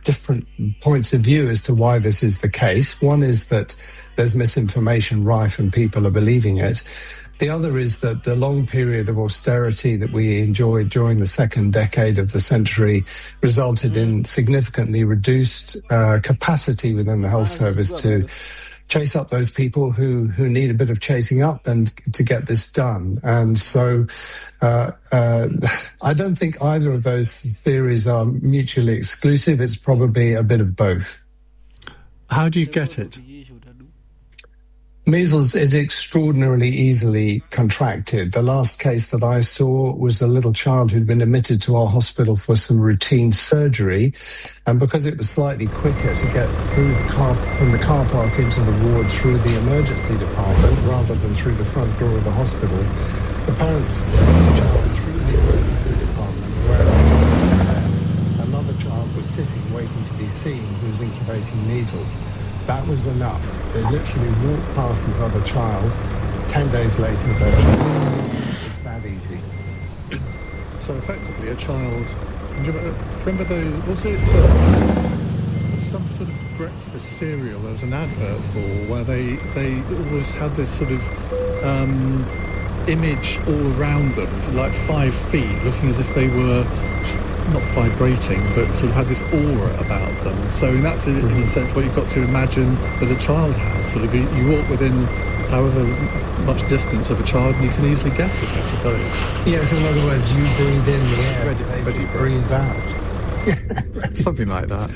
S15: different points of view as to why this is the case. One is that there's misinformation rife and people are believing it. The other is that the long period of austerity that we enjoyed during the second decade of the century resulted in significantly reduced capacity within the health service to chase up those people who need a bit of chasing up and to get this done. And so I don't think either of those theories are mutually exclusive. It's probably a bit of both.
S1: How do you get it?
S15: Measles is extraordinarily easily contracted. The last case that I saw was a little child who'd been admitted to our hospital for some routine surgery, and because it was slightly quicker to get through from the car park into the ward through the emergency department rather than through the front door of the hospital, the parents took the child through the emergency department where another child was sitting waiting to be seen who was incubating measles. That was enough. They literally walked past this other child. 10 days later, their child was measles. It's that easy.
S1: So effectively, a child. Do you remember those? Was it some sort of breakfast cereal? There was an advert for where they always had this sort of image all around them, like 5 feet, looking as if they were not vibrating, but sort of had this aura about them. So that's in a sense what you've got to imagine that a child has. Sort of you walk within however much distance of a child and you can easily get it, I suppose.
S15: Yes, in other words, you breathe in the air, ready breathe out.
S1: Something like that.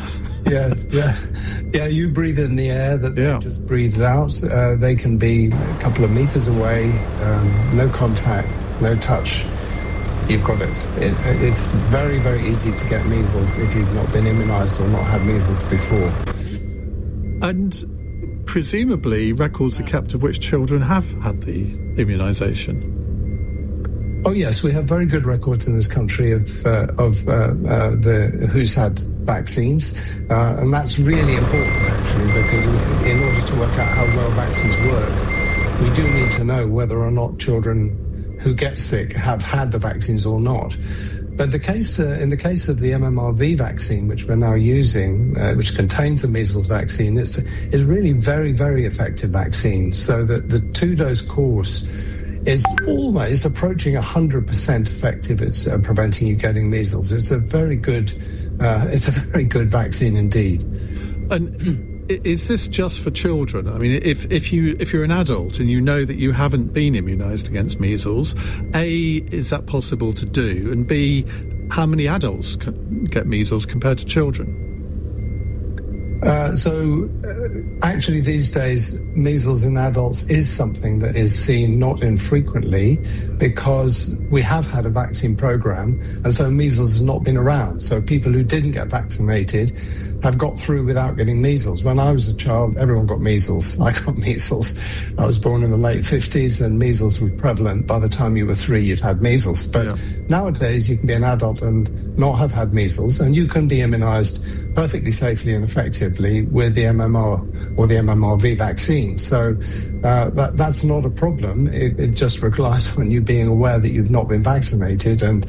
S15: Yeah, you breathe in the air that they just breathed out. They can be a couple of meters away, no contact, no touch. You've got it. It's very, very easy to get measles if you've not been immunised or not had measles before.
S1: And presumably records are kept of which children have had the immunisation.
S15: Oh yes, we have very good records in this country of who's had vaccines, and that's really important actually, because in order to work out how well vaccines work, we do need to know whether or not children who get sick have had the vaccines or not. But in the case of the MMRV vaccine, which we're now using, which contains the measles vaccine, it's really very, very effective vaccine. So that the 2-dose course is almost approaching 100% effective at preventing you getting measles. It's a very good vaccine indeed.
S1: And is this just for children? I mean, if you're an adult and you know that you haven't been immunised against measles, A, is that possible to do? And B, how many adults can get measles compared to children?
S15: Actually, these days, measles in adults is something that is seen not infrequently because we have had a vaccine program, and so measles has not been around. So people who didn't get vaccinated have got through without getting measles. When I was a child, everyone got measles. I got measles. I was born in the late 50s, and measles was prevalent. By the time you were 3, you'd had measles. But nowadays, you can be an adult and not have had measles, and you can be immunised perfectly safely and effectively with the MMR or the MMRV vaccine. So that's not a problem. It just relies on you being aware that you've not been vaccinated, and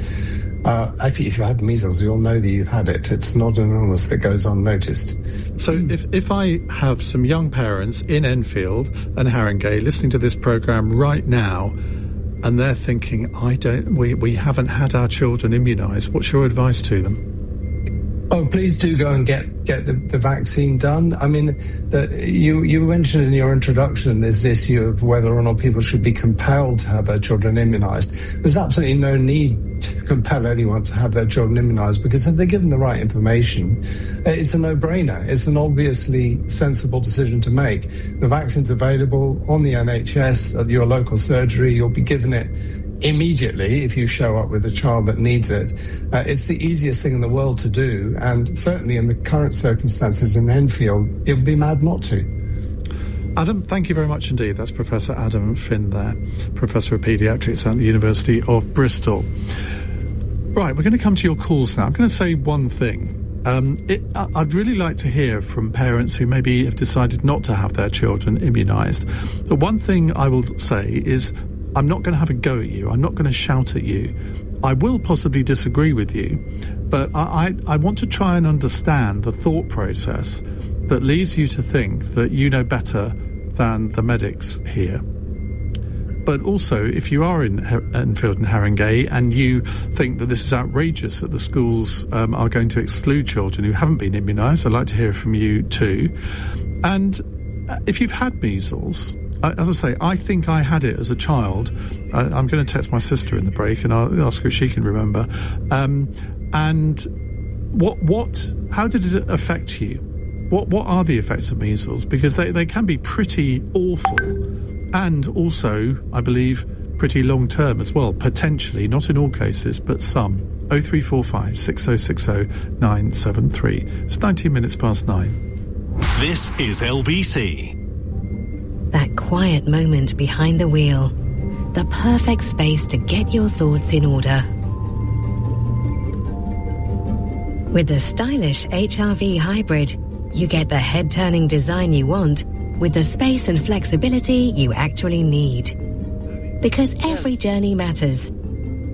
S15: if you've had measles, you'll know that you've had it. It's not an illness that goes unnoticed.
S1: So if I have some young parents in Enfield and Haringey listening to this programme right now, and they're thinking, we haven't had our children immunised, what's your advice to them?
S15: Oh, please do go and get the vaccine done. I mean, you mentioned in your introduction this issue of whether or not people should be compelled to have their children immunised. There's absolutely no need to compel anyone to have their children immunised, because if they're given the right information, it's a no-brainer. It's an obviously sensible decision to make. The vaccine's available on the NHS at your local surgery. You'll be given it immediately if you show up with a child that needs it. It's the easiest thing in the world to do, and certainly in the current circumstances in Enfield, it would be mad not to.
S1: Adam, thank you very much indeed. That's Professor Adam Finn there, Professor of Paediatrics at the University of Bristol. Right, we're going to come to your calls now. I'm going to say one thing. I'd really like to hear from parents who maybe have decided not to have their children immunised. The one thing I will say is, I'm not going to have a go at you. I'm not going to shout at you. I will possibly disagree with you, but I want to try and understand the thought process that leads you to think that you know better than the medics here. But also, if you are in Enfield and Haringey and you think that this is outrageous that the schools are going to exclude children who haven't been immunised, I'd like to hear from you too. And if you've had measles, as I say, I think I had it as a child. I'm going to text my sister in the break and I'll ask her if she can remember. And how did it affect you? What are the effects of measles? Because they can be pretty awful and also, I believe, pretty long-term as well, potentially, not in all cases, but some. 0345 6060 973. It's 19 minutes past 9.
S9: This is LBC.
S3: That quiet moment behind the wheel. The perfect space to get your thoughts in order. With the stylish HR-V Hybrid, you get the head-turning design you want with the space and flexibility you actually need. Because every journey matters.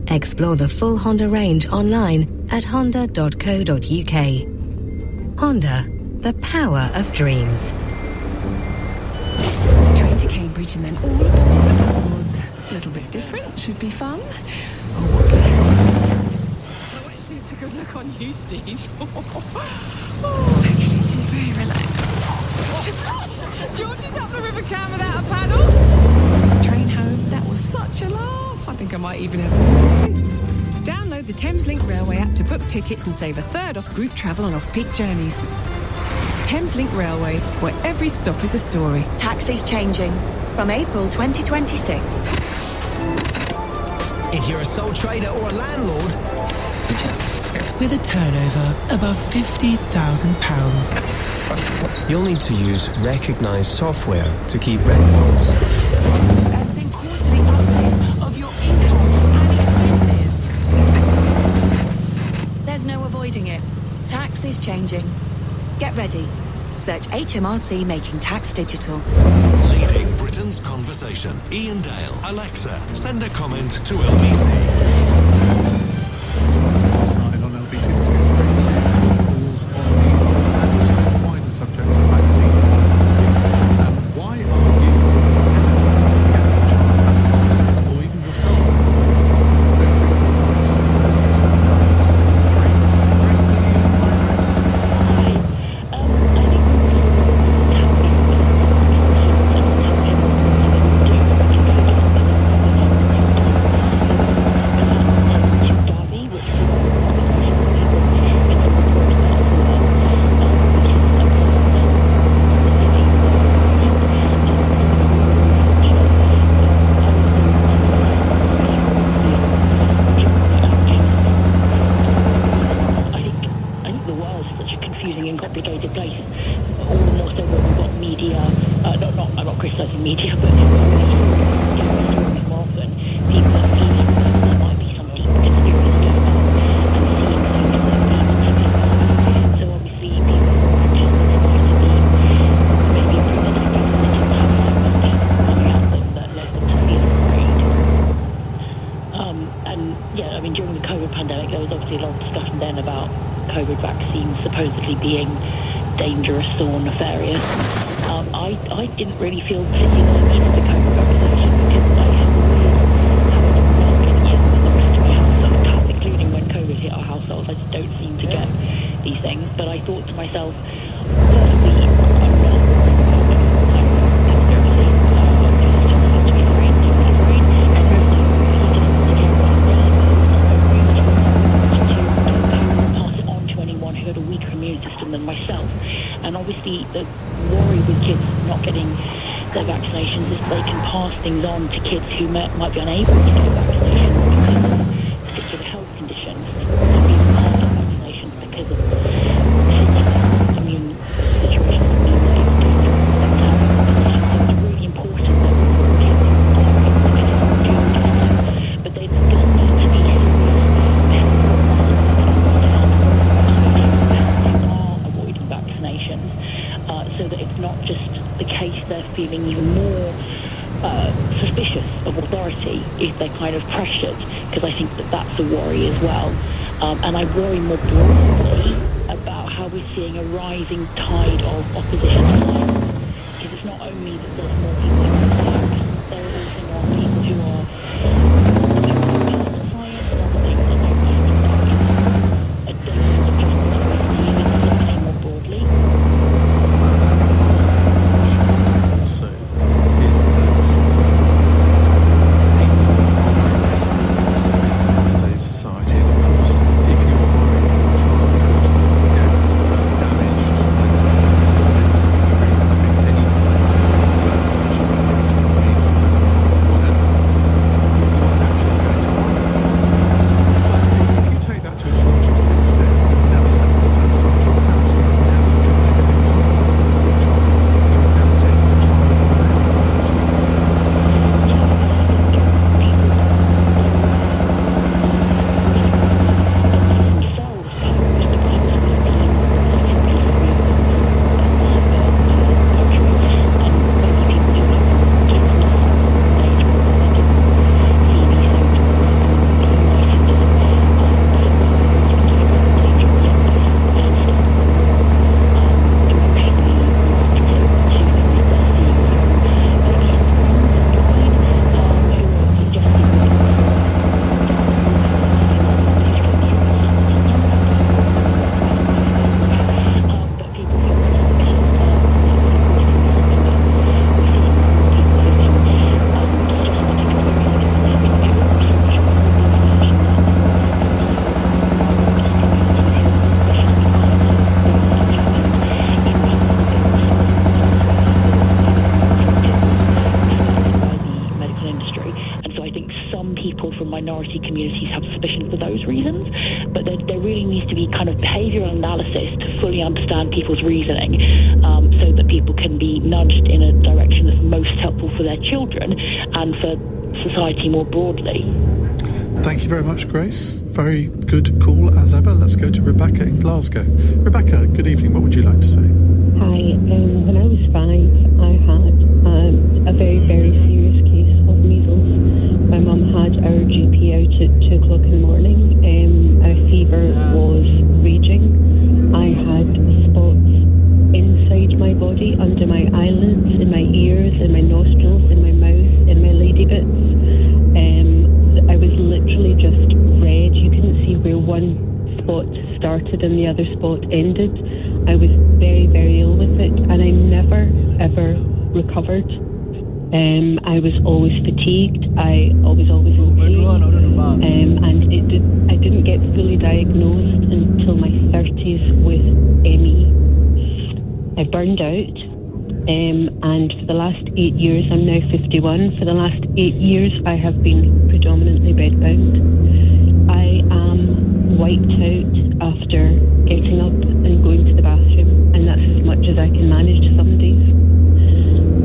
S3: Explore the full Honda range online at honda.co.uk. Honda, the power of dreams.
S16: Train to Cambridge and then all aboard the paddleboards. A little bit different, should be fun. Oh, what bloody hell. It seems a good look on you, Steve. Oh, actually, it seems very relaxed. George is up the river cam without a paddle. Train home, that was such a laugh. I think I might even have a Download the Thameslink Railway app to book tickets and save a third off group travel on off-peak journeys. Thameslink Railway, where every stop is a story.
S17: Taxes changing from April 2026.
S18: If you're a sole trader or a landlord
S19: with a turnover above £50,000,
S18: you'll need to use recognised software to keep records.
S19: and send quarterly updates of your income and expenses.
S17: There's no avoiding it. Tax is changing. Get ready. Search HMRC Making Tax Digital.
S9: Leading Britain's conversation. Ian Dale. Alexa, send a comment to LBC.
S1: On LBC, let's go straight to calls on measles and also the wider subject of vaccine hesitancy. Why are you hesitant to get your child vaccinated or even yourself vaccinated? 0345 6060 973. Chris, are you on my Chris?
S20: Being dangerous or nefarious. I didn't really feel particularly needed the COVID vaccination because I have not getting it with the rest of my household, including when COVID hit our household. I just don't seem to get these things. But I thought to myself, firstly, I'm not worried about conspiracy. Just to be frank, who had a weaker immune system than myself. And obviously the worry with kids not getting their vaccinations is they can pass things on to kids who might be unable to get vaccinations because of particular health conditions, or being after vaccinations because of immune situations. It's really important that kids are vaccinated, but they still need to be vaccinations, so that it's not just the case they're feeling even more suspicious of authority if they're kind of pressured, because I think that that's a worry as well. And I worry more broadly about how we're seeing a rising tide of opposition to science, because it's not only that there's more people who are science, there are also more people who are science and other things that don't a more broadly.
S1: Also, is that in today's society, and of course, if you are worried your child could get damaged by the
S20: needs to be kind of behavioural analysis to fully understand people's reasoning, so that people can be nudged in a direction that's most helpful for their children and for society more broadly.
S1: Thank you very much, Grace. Very good call as ever. Let's go to Rebecca in Glasgow. Rebecca, good evening. What would you like to say?
S2: Hi. When I was 5, I had a very, very serious case of measles. My mum had our GP out at 2 o'clock in the morning. Our fever was raging. I had spots inside my body, under my eyelids, in my ears, in my nostrils, in my mouth, in my lady bits. I was literally just red. You couldn't see where one spot started and the other spot ended. I was very, very ill with it, and I never, ever recovered. I was always fatigued. I was always in pain. And I didn't get fully diagnosed until my 30s with ME. I burned out. And for the last 8 years, I'm now 51, for the last 8 years I have been predominantly bedbound. I am wiped out after getting up and going to the bathroom, and that's as much as I can manage some days.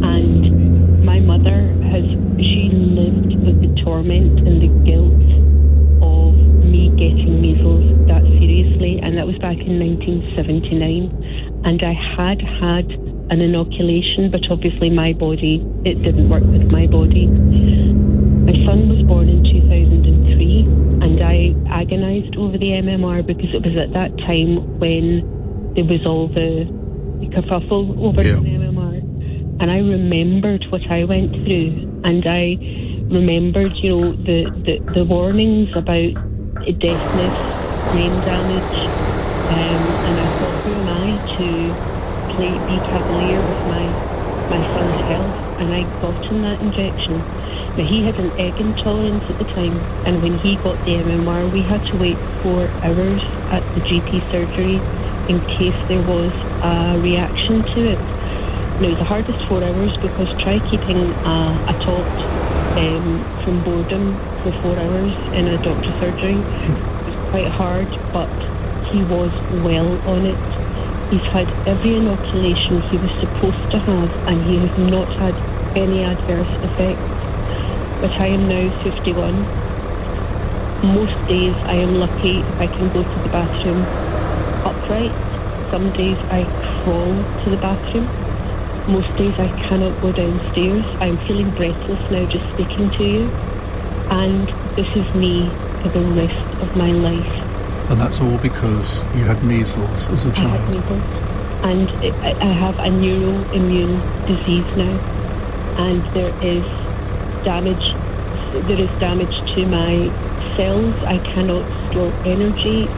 S2: And my mother she lived with the torment and the guilt of me getting measles that seriously, and that was back in 1979. And I had an inoculation, but obviously my body, it didn't work with my body. My son was born in 2003, and I agonised over the MMR because it was at that time when there was all the kerfuffle over the MMR. And I remembered what I went through, and I remembered, the warnings about deafness, brain damage, and I thought, who am I to be cavalier with my son's health? And I got him that injection. Now, he had an egg intolerance at the time, and when he got the MMR, we had to wait 4 hours at the GP surgery in case there was a reaction to it. Now, it was the hardest 4 hours, because try keeping a tot from boredom for 4 hours in a doctor's surgery. It was quite hard, but he was well on it. He's had every inoculation he was supposed to have, and he has not had any adverse effects. But I am now 51. Most days I am lucky if I can go to the bathroom upright. Some days I crawl to the bathroom. Most days I cannot go downstairs. I'm feeling breathless now just speaking to you. And this is me for the rest of my life.
S1: And that's all because you had measles as a child.
S2: I had measles. And I have a neuroimmune disease now. And there is damage to my cells. I cannot store energy.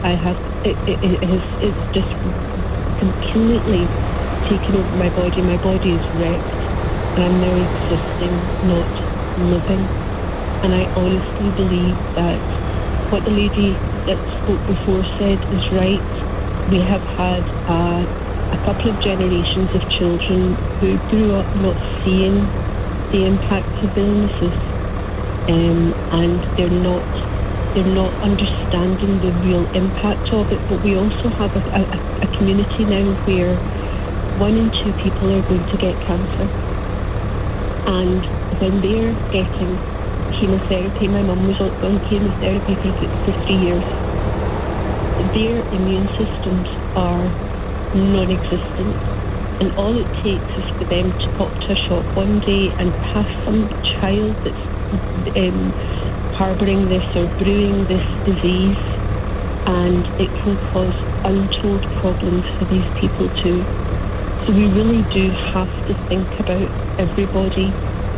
S2: It's just completely taken over my body. My body is wrecked. And I'm now existing, not living. And I honestly believe that what the lady that spoke before said is right. We have had a couple of generations of children who grew up not seeing the impact of illnesses, and they're not understanding the real impact of it. But we also have a community now where 1 in 2 people are going to get cancer, and when they're getting chemotherapy, my mum was on chemotherapy for 3 years, their immune systems are non-existent, and all it takes is for them to pop to a shop one day and pass some child that's harbouring this or brewing this disease, and it can cause untold problems for these people too. So we really do have to think about everybody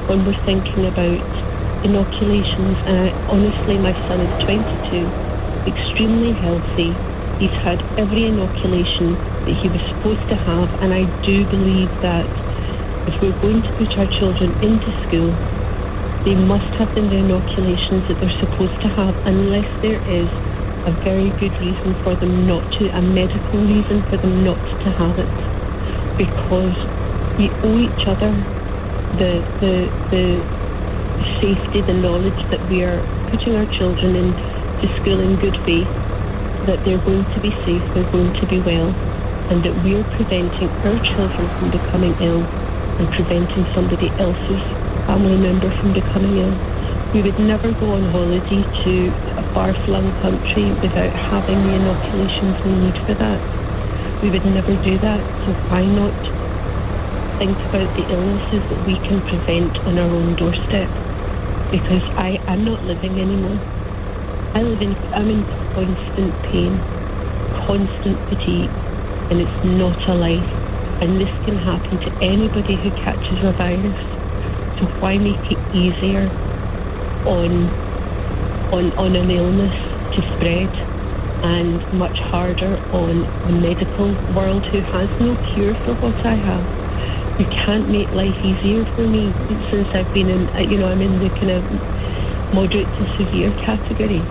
S2: when we're thinking about inoculations. And honestly, my son is 22, extremely healthy. He's had every inoculation that he was supposed to have, and I do believe that if we're going to put our children into school, they must have the inoculations that they're supposed to have, unless there is a very good reason for them not to, a medical reason for them not to have it, because we owe each other the safety, the knowledge that we are putting our children into school in good faith, that they're going to be safe, they're going to be well, and that we're preventing our children from becoming ill and preventing somebody else's family member from becoming ill. We would never go on holiday to a far-flung country without having the inoculations we need for that. We would never do that, so why not think about the illnesses that we can prevent on our own doorstep? Because I'm not living anymore. I'm in constant pain, constant fatigue, and it's not a life. And this can happen to anybody who catches a virus. So why make it easier on an illness to spread, and much harder on the medical world who has no cure for what I have? You can't make life easier for me since I've been in, I'm in the kind of moderate to severe category.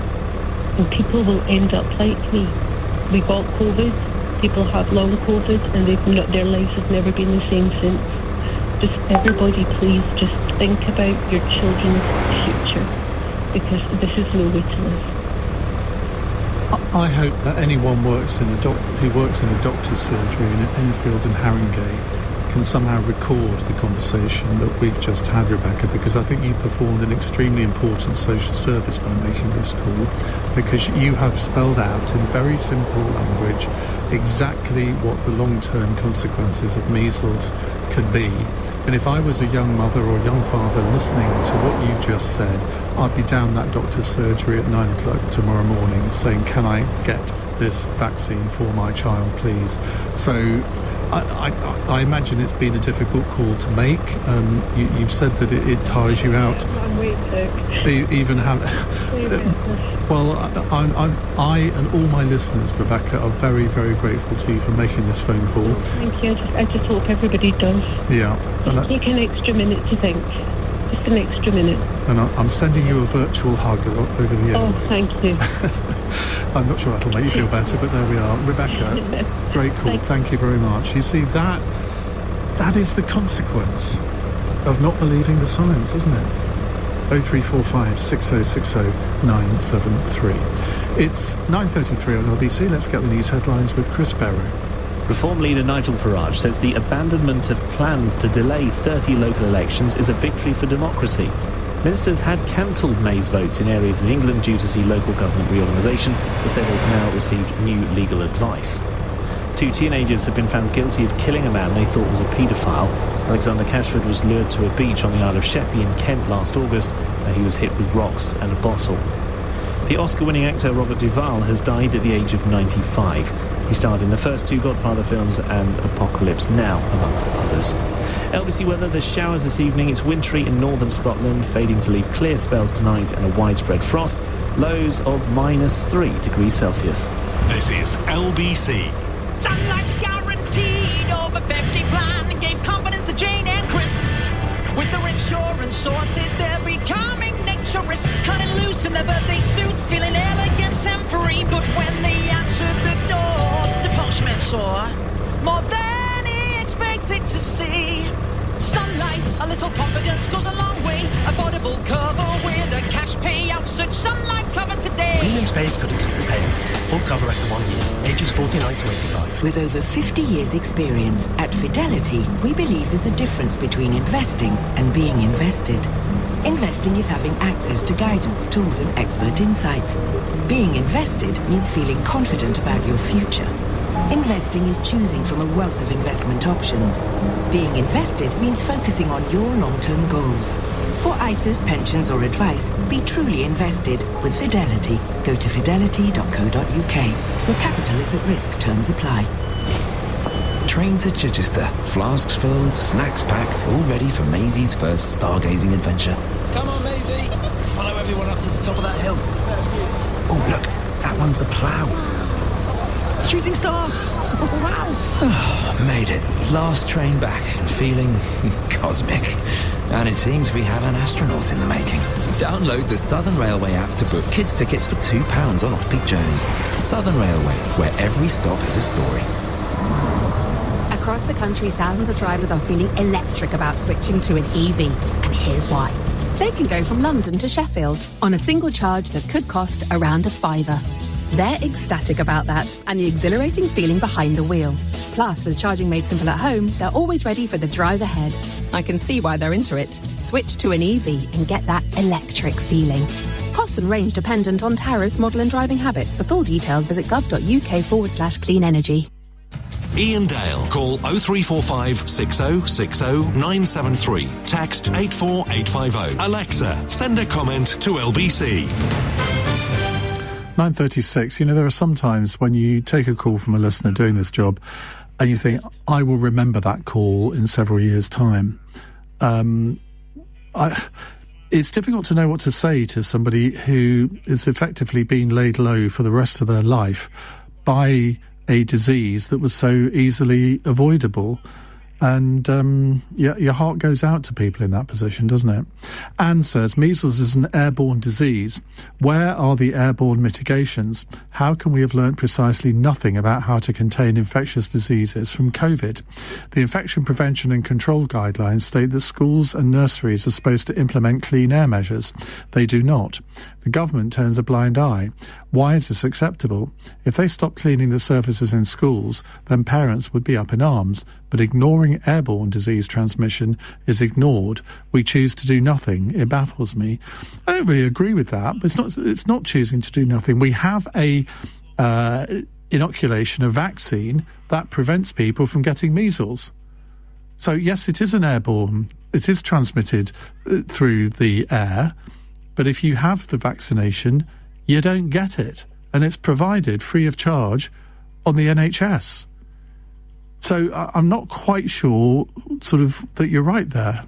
S2: And people will end up like me. We got COVID, people have long COVID, and their lives have never been the same since. Just everybody, please, just think about your children's future, because this is no way to live.
S1: I hope that anyone who works in a doctor's surgery in Enfield and Haringey can somehow record the conversation that we've just had, Rebecca, because I think you've performed an extremely important social service by making this call, because you have spelled out in very simple language exactly what the long-term consequences of measles can be. And if I was a young mother or young father listening to what you've just said, I'd be down that doctor's surgery at 9 o'clock tomorrow morning saying, can I get this vaccine for my child, please? So I imagine it's been a difficult call to make. You've said that it tires you out.
S2: I'm way sick.
S1: Even have... Well, I and all my listeners, Rebecca, are very, very grateful to you for making this phone call.
S2: Thank you. I just hope everybody does.
S1: Yeah.
S2: Take an extra minute to think. Just an extra minute.
S1: And I'm sending you a virtual hug over the air.
S2: Oh, thank you.
S1: I'm not sure that'll make you feel better, but there we are. Rebecca, great call. Thank you very much. You see, that is the consequence of not believing the science, isn't it? 0345 6060 973. It's 9:33 on LBC. Let's get the news headlines with Chris Barrow.
S4: Reform leader Nigel Farage says the abandonment of plans to delay 30 local elections is a victory for democracy. Ministers had cancelled May's votes in areas in England due to see local government reorganisation, but say they've now received new legal advice. 2 teenagers have been found guilty of killing a man they thought was a paedophile. Alexander Cashford was lured to a beach on the Isle of Sheppey in Kent last August, where he was hit with rocks and a bottle. The Oscar-winning actor Robert Duvall has died at the age of 95. He starred in the first 2 Godfather films and Apocalypse Now, amongst others. LBC weather, there's showers this evening. It's wintry in northern Scotland, fading to leave clear spells tonight and a widespread frost. Lows of -3 degrees Celsius.
S9: This is LBC.
S19: Sunlight's guaranteed over 50 plan gave confidence to Jane and Chris. With their insurance sorted, they're becoming naturists, cutting loose in their birthday suits, feeling elegant and free. But when they answered the door, the postman saw more than he expected to see. Sunlight, a little confidence goes a long way. Affordable cover with a cash payout. Search Sunlight cover today.
S6: Premiums paid could exceed the payout. Full cover after 1 year. Ages 49 to 85.
S11: With over 50 years' experience, at Fidelity, we believe there's a difference between investing and being invested. Investing is having access to guidance, tools, and expert insights. Being invested means feeling confident about your future. Investing is choosing from a wealth of investment options. Being invested means focusing on your long-term goals. For ISAs, pensions, or advice, be truly invested with Fidelity. Go to fidelity.co.uk. Your capital is at risk. Terms apply.
S21: Train to Chichester. Flasks filled, snacks packed, all ready for Maisie's first stargazing adventure.
S6: Come on, Maisie. Follow everyone up to the top of that hill. Oh, look. That one's the plough. Shooting star!
S21: Wow! Made it. Last train back and feeling cosmic. And it seems we have an astronaut in the making. Download the Southern Railway app to book kids' tickets for £2 on off-peak journeys. Southern Railway, where every stop is a story.
S24: Across the country, thousands of drivers are feeling electric about switching to an EV. And here's why. They can go from London to Sheffield on a single charge that could cost around £5. They're ecstatic about that and the exhilarating feeling behind the wheel. Plus, with charging made simple at home, they're always ready for the drive ahead. I can see why they're into it. Switch to an EV and get that electric feeling. Cost and range dependent on tariffs, model and driving habits. For full details, visit gov.uk/clean energy.
S9: Ian Dale. Call 0345 6060 973. Text 84850. Alexa, send a comment to LBC.
S1: 9:36. You know, there are some times when you take a call from a listener doing this job and you think, I will remember that call in several years' time. It's difficult to know what to say to somebody who is effectively being laid low for the rest of their life by a disease that was so easily avoidable. And your heart goes out to people in that position, doesn't it? Anne says, measles is an airborne disease. Where are the airborne mitigations? How can we have learnt precisely nothing about how to contain infectious diseases from COVID? The infection prevention and control guidelines state that schools and nurseries are supposed to implement clean air measures. They do not. The government turns a blind eye. Why is this acceptable? If they stop cleaning the surfaces in schools, then parents would be up in arms. But ignoring airborne disease transmission is ignored. We choose to do nothing. It baffles me. I don't really agree with that, but it's not choosing to do nothing. We have a inoculation, a vaccine that prevents people from getting measles. So yes, it is an airborne. It is transmitted through the air. But if you have the vaccination, you don't get it. And it's provided free of charge on the NHS. So I'm not quite sure sort of that you're right there,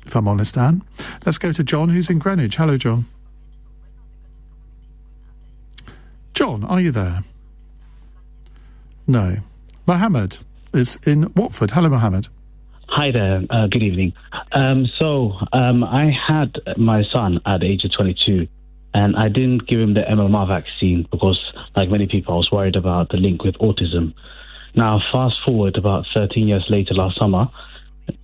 S1: if I'm honest, Anne. Let's go to John, who's in Greenwich. Hello, John. John, are you there? No. Mohammed is in Watford. Hello, Mohammed.
S8: Hi there. Good evening. I had my son at the age of 22, and I didn't give him the MMR vaccine because, like many people, I was worried about the link with autism. Now, fast forward about 13 years later, last summer,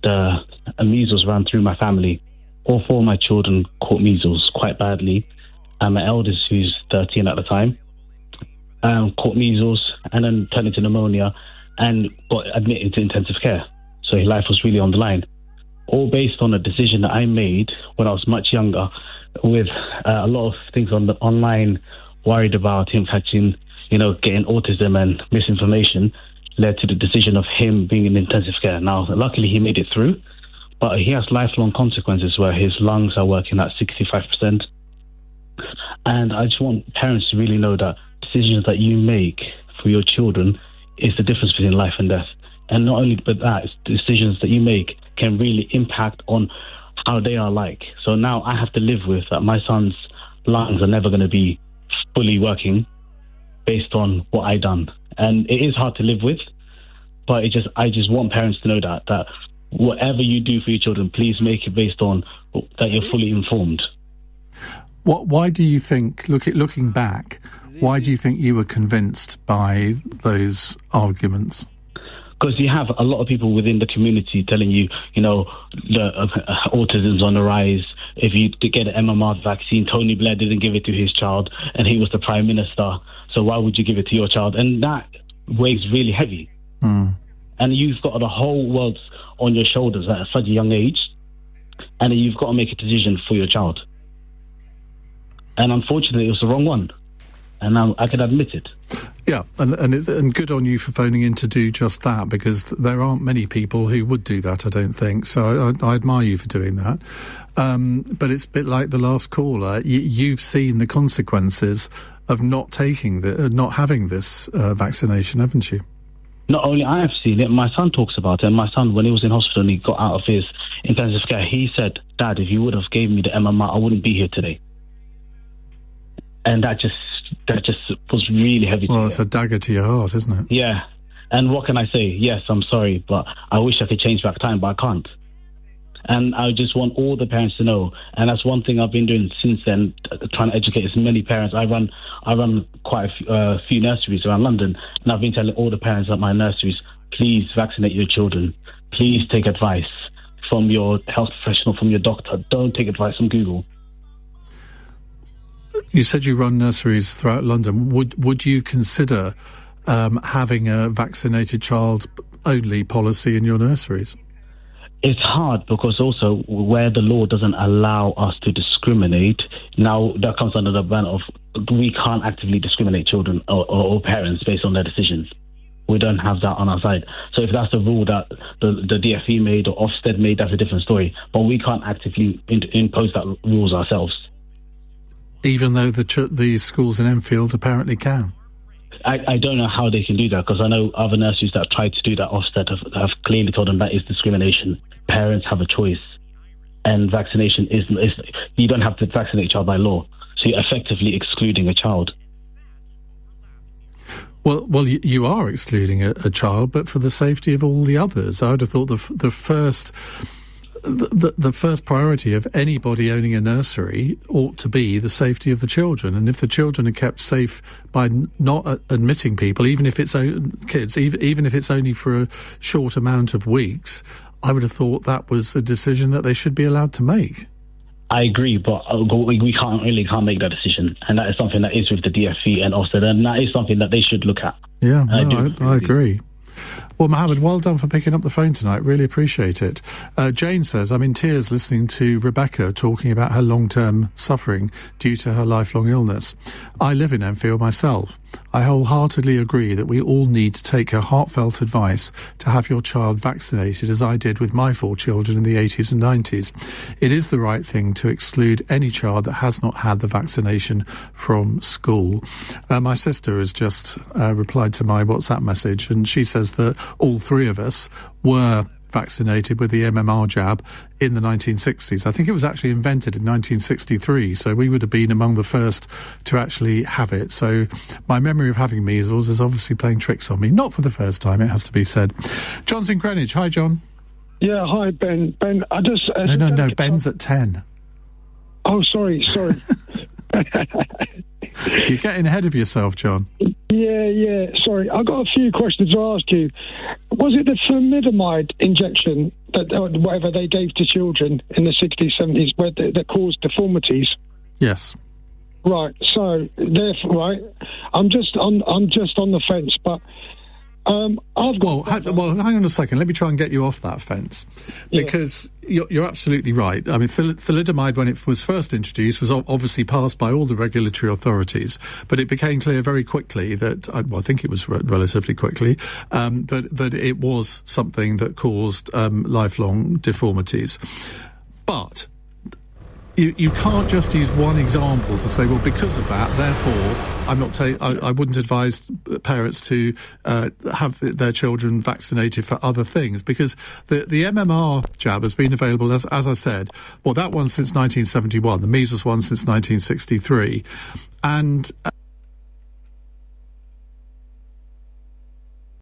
S8: the measles ran through my family. All four of my children caught measles quite badly. And my eldest, who's 13 at the time, caught measles and then turned into pneumonia and got admitted to intensive care. So his life was really on the line. All based on a decision that I made when I was much younger, with a lot of things on the online, worried about him catching, getting autism and misinformation, led to the decision of him being in intensive care. Now, luckily he made it through, but he has lifelong consequences where his lungs are working at 65%. And I just want parents to really know that decisions that you make for your children is the difference between life and death. And not only but that, it's decisions that you make can really impact on how they are like. So now I have to live with that my son's lungs are never going to be fully working based on what I done. And it is hard to live with, but I just want parents to know that whatever you do for your children, please make it based on that you're fully informed.
S1: Why do you think, looking back, why do you think you were convinced by those arguments?
S8: Because you have a lot of people within the community telling you, the autism's on the rise. If you get an MMR vaccine, Tony Blair didn't give it to his child, and he was the Prime Minister. So why would you give it to your child? And that weighs really heavy. And you've got the whole world on your shoulders at such a young age, and you've got to make a decision for your child. And unfortunately, it was the wrong one. And now I can admit it.
S1: Yeah, and good on you for phoning in to do just that, because there aren't many people who would do that, I don't think. So I admire you for doing that. But it's a bit like the last caller. You've seen the consequences of not having this vaccination, haven't you?
S8: Not only I have seen it, my son talks about it. And my son, when he was in hospital and he got out of his intensive care, he said, "Dad, if you would have gave me the MMR, I wouldn't be here today." And that just was really heavy.
S1: Well, it's a dagger to your heart, isn't it?
S8: Yeah. And what can I say? Yes, I'm sorry, but I wish I could change back time, but I can't. And I just want all the parents to know, and that's one thing I've been doing since then, trying to educate as many parents. I run quite a few nurseries around London, and I've been telling all the parents at my nurseries, please vaccinate your children. Please take advice from your health professional, from your doctor. Don't take advice from Google.
S1: You said you run nurseries throughout London. Would you consider having a vaccinated child only policy in your nurseries?
S8: It's hard because also where the law doesn't allow us to discriminate, now that comes under the ban of we can't actively discriminate children or parents based on their decisions. We don't have that on our side. So if that's the rule that the DFE made or Ofsted made, that's a different story. But we can't actively impose that rules ourselves. Even though the schools in Enfield apparently can? I don't know how they can do that, because I know other nurseries that have tried to do that Ofsted have clearly told them that is discrimination. Parents have a choice. And vaccination is you don't have to vaccinate a child by law. So you're effectively excluding a child. Well, you are excluding a child, but for the safety of all the others. I would have thought the first priority of anybody owning a nursery ought to be the safety of the children. And if the children are kept safe by not admitting people, even if it's kids, even if it's only for a short amount of weeks, I would have thought that was a decision that they should be allowed to make. I agree, but we can't make that decision, and that is something that is with the DFE and Ofsted, and that is something that they should look at. Yeah, I agree. Well, Mohammed, well done for picking up the phone tonight. Really appreciate it. Jane says, I'm in tears listening to Rebecca talking about her long-term suffering due to her lifelong illness. I live in Enfield myself. I wholeheartedly agree that we all need to take her heartfelt advice to have your child vaccinated, as I did with my 4 children in the 80s and 90s. It is the right thing to exclude any child that has not had the vaccination from school. My sister has just replied to my WhatsApp message, and she says that all 3 of us were vaccinated with the MMR jab in the 1960s. I think it was actually invented in 1963, so we would have been among the first to actually have it. So my memory of having measles is obviously playing tricks on me. Not for the first time, it has to be said. John's in Greenwich. Hi, John. Yeah, hi, Ben. Ben, I just... No, Ben's at 10. Oh, sorry. You're getting ahead of yourself, John. Yeah, sorry. I've got a few questions to ask you. Was it the thalidomide injection, that whatever they gave to children in the 60s, 70s, that caused deformities? Yes. Right, so, therefore, right, I'm just on the fence, but... I've got... Well, hang on a second. Let me try and get you off that fence. Because you're absolutely right. I mean, thalidomide, when it was first introduced, was obviously passed by all the regulatory authorities. But it became clear very quickly that, I think it was relatively quickly, that it was something that caused lifelong deformities. But... You can't just use one example to say, well, because of that, therefore, I wouldn't advise parents to have their children vaccinated for other things, because the MMR jab has been available, as I said, well, that one since 1971, the measles one since 1963, and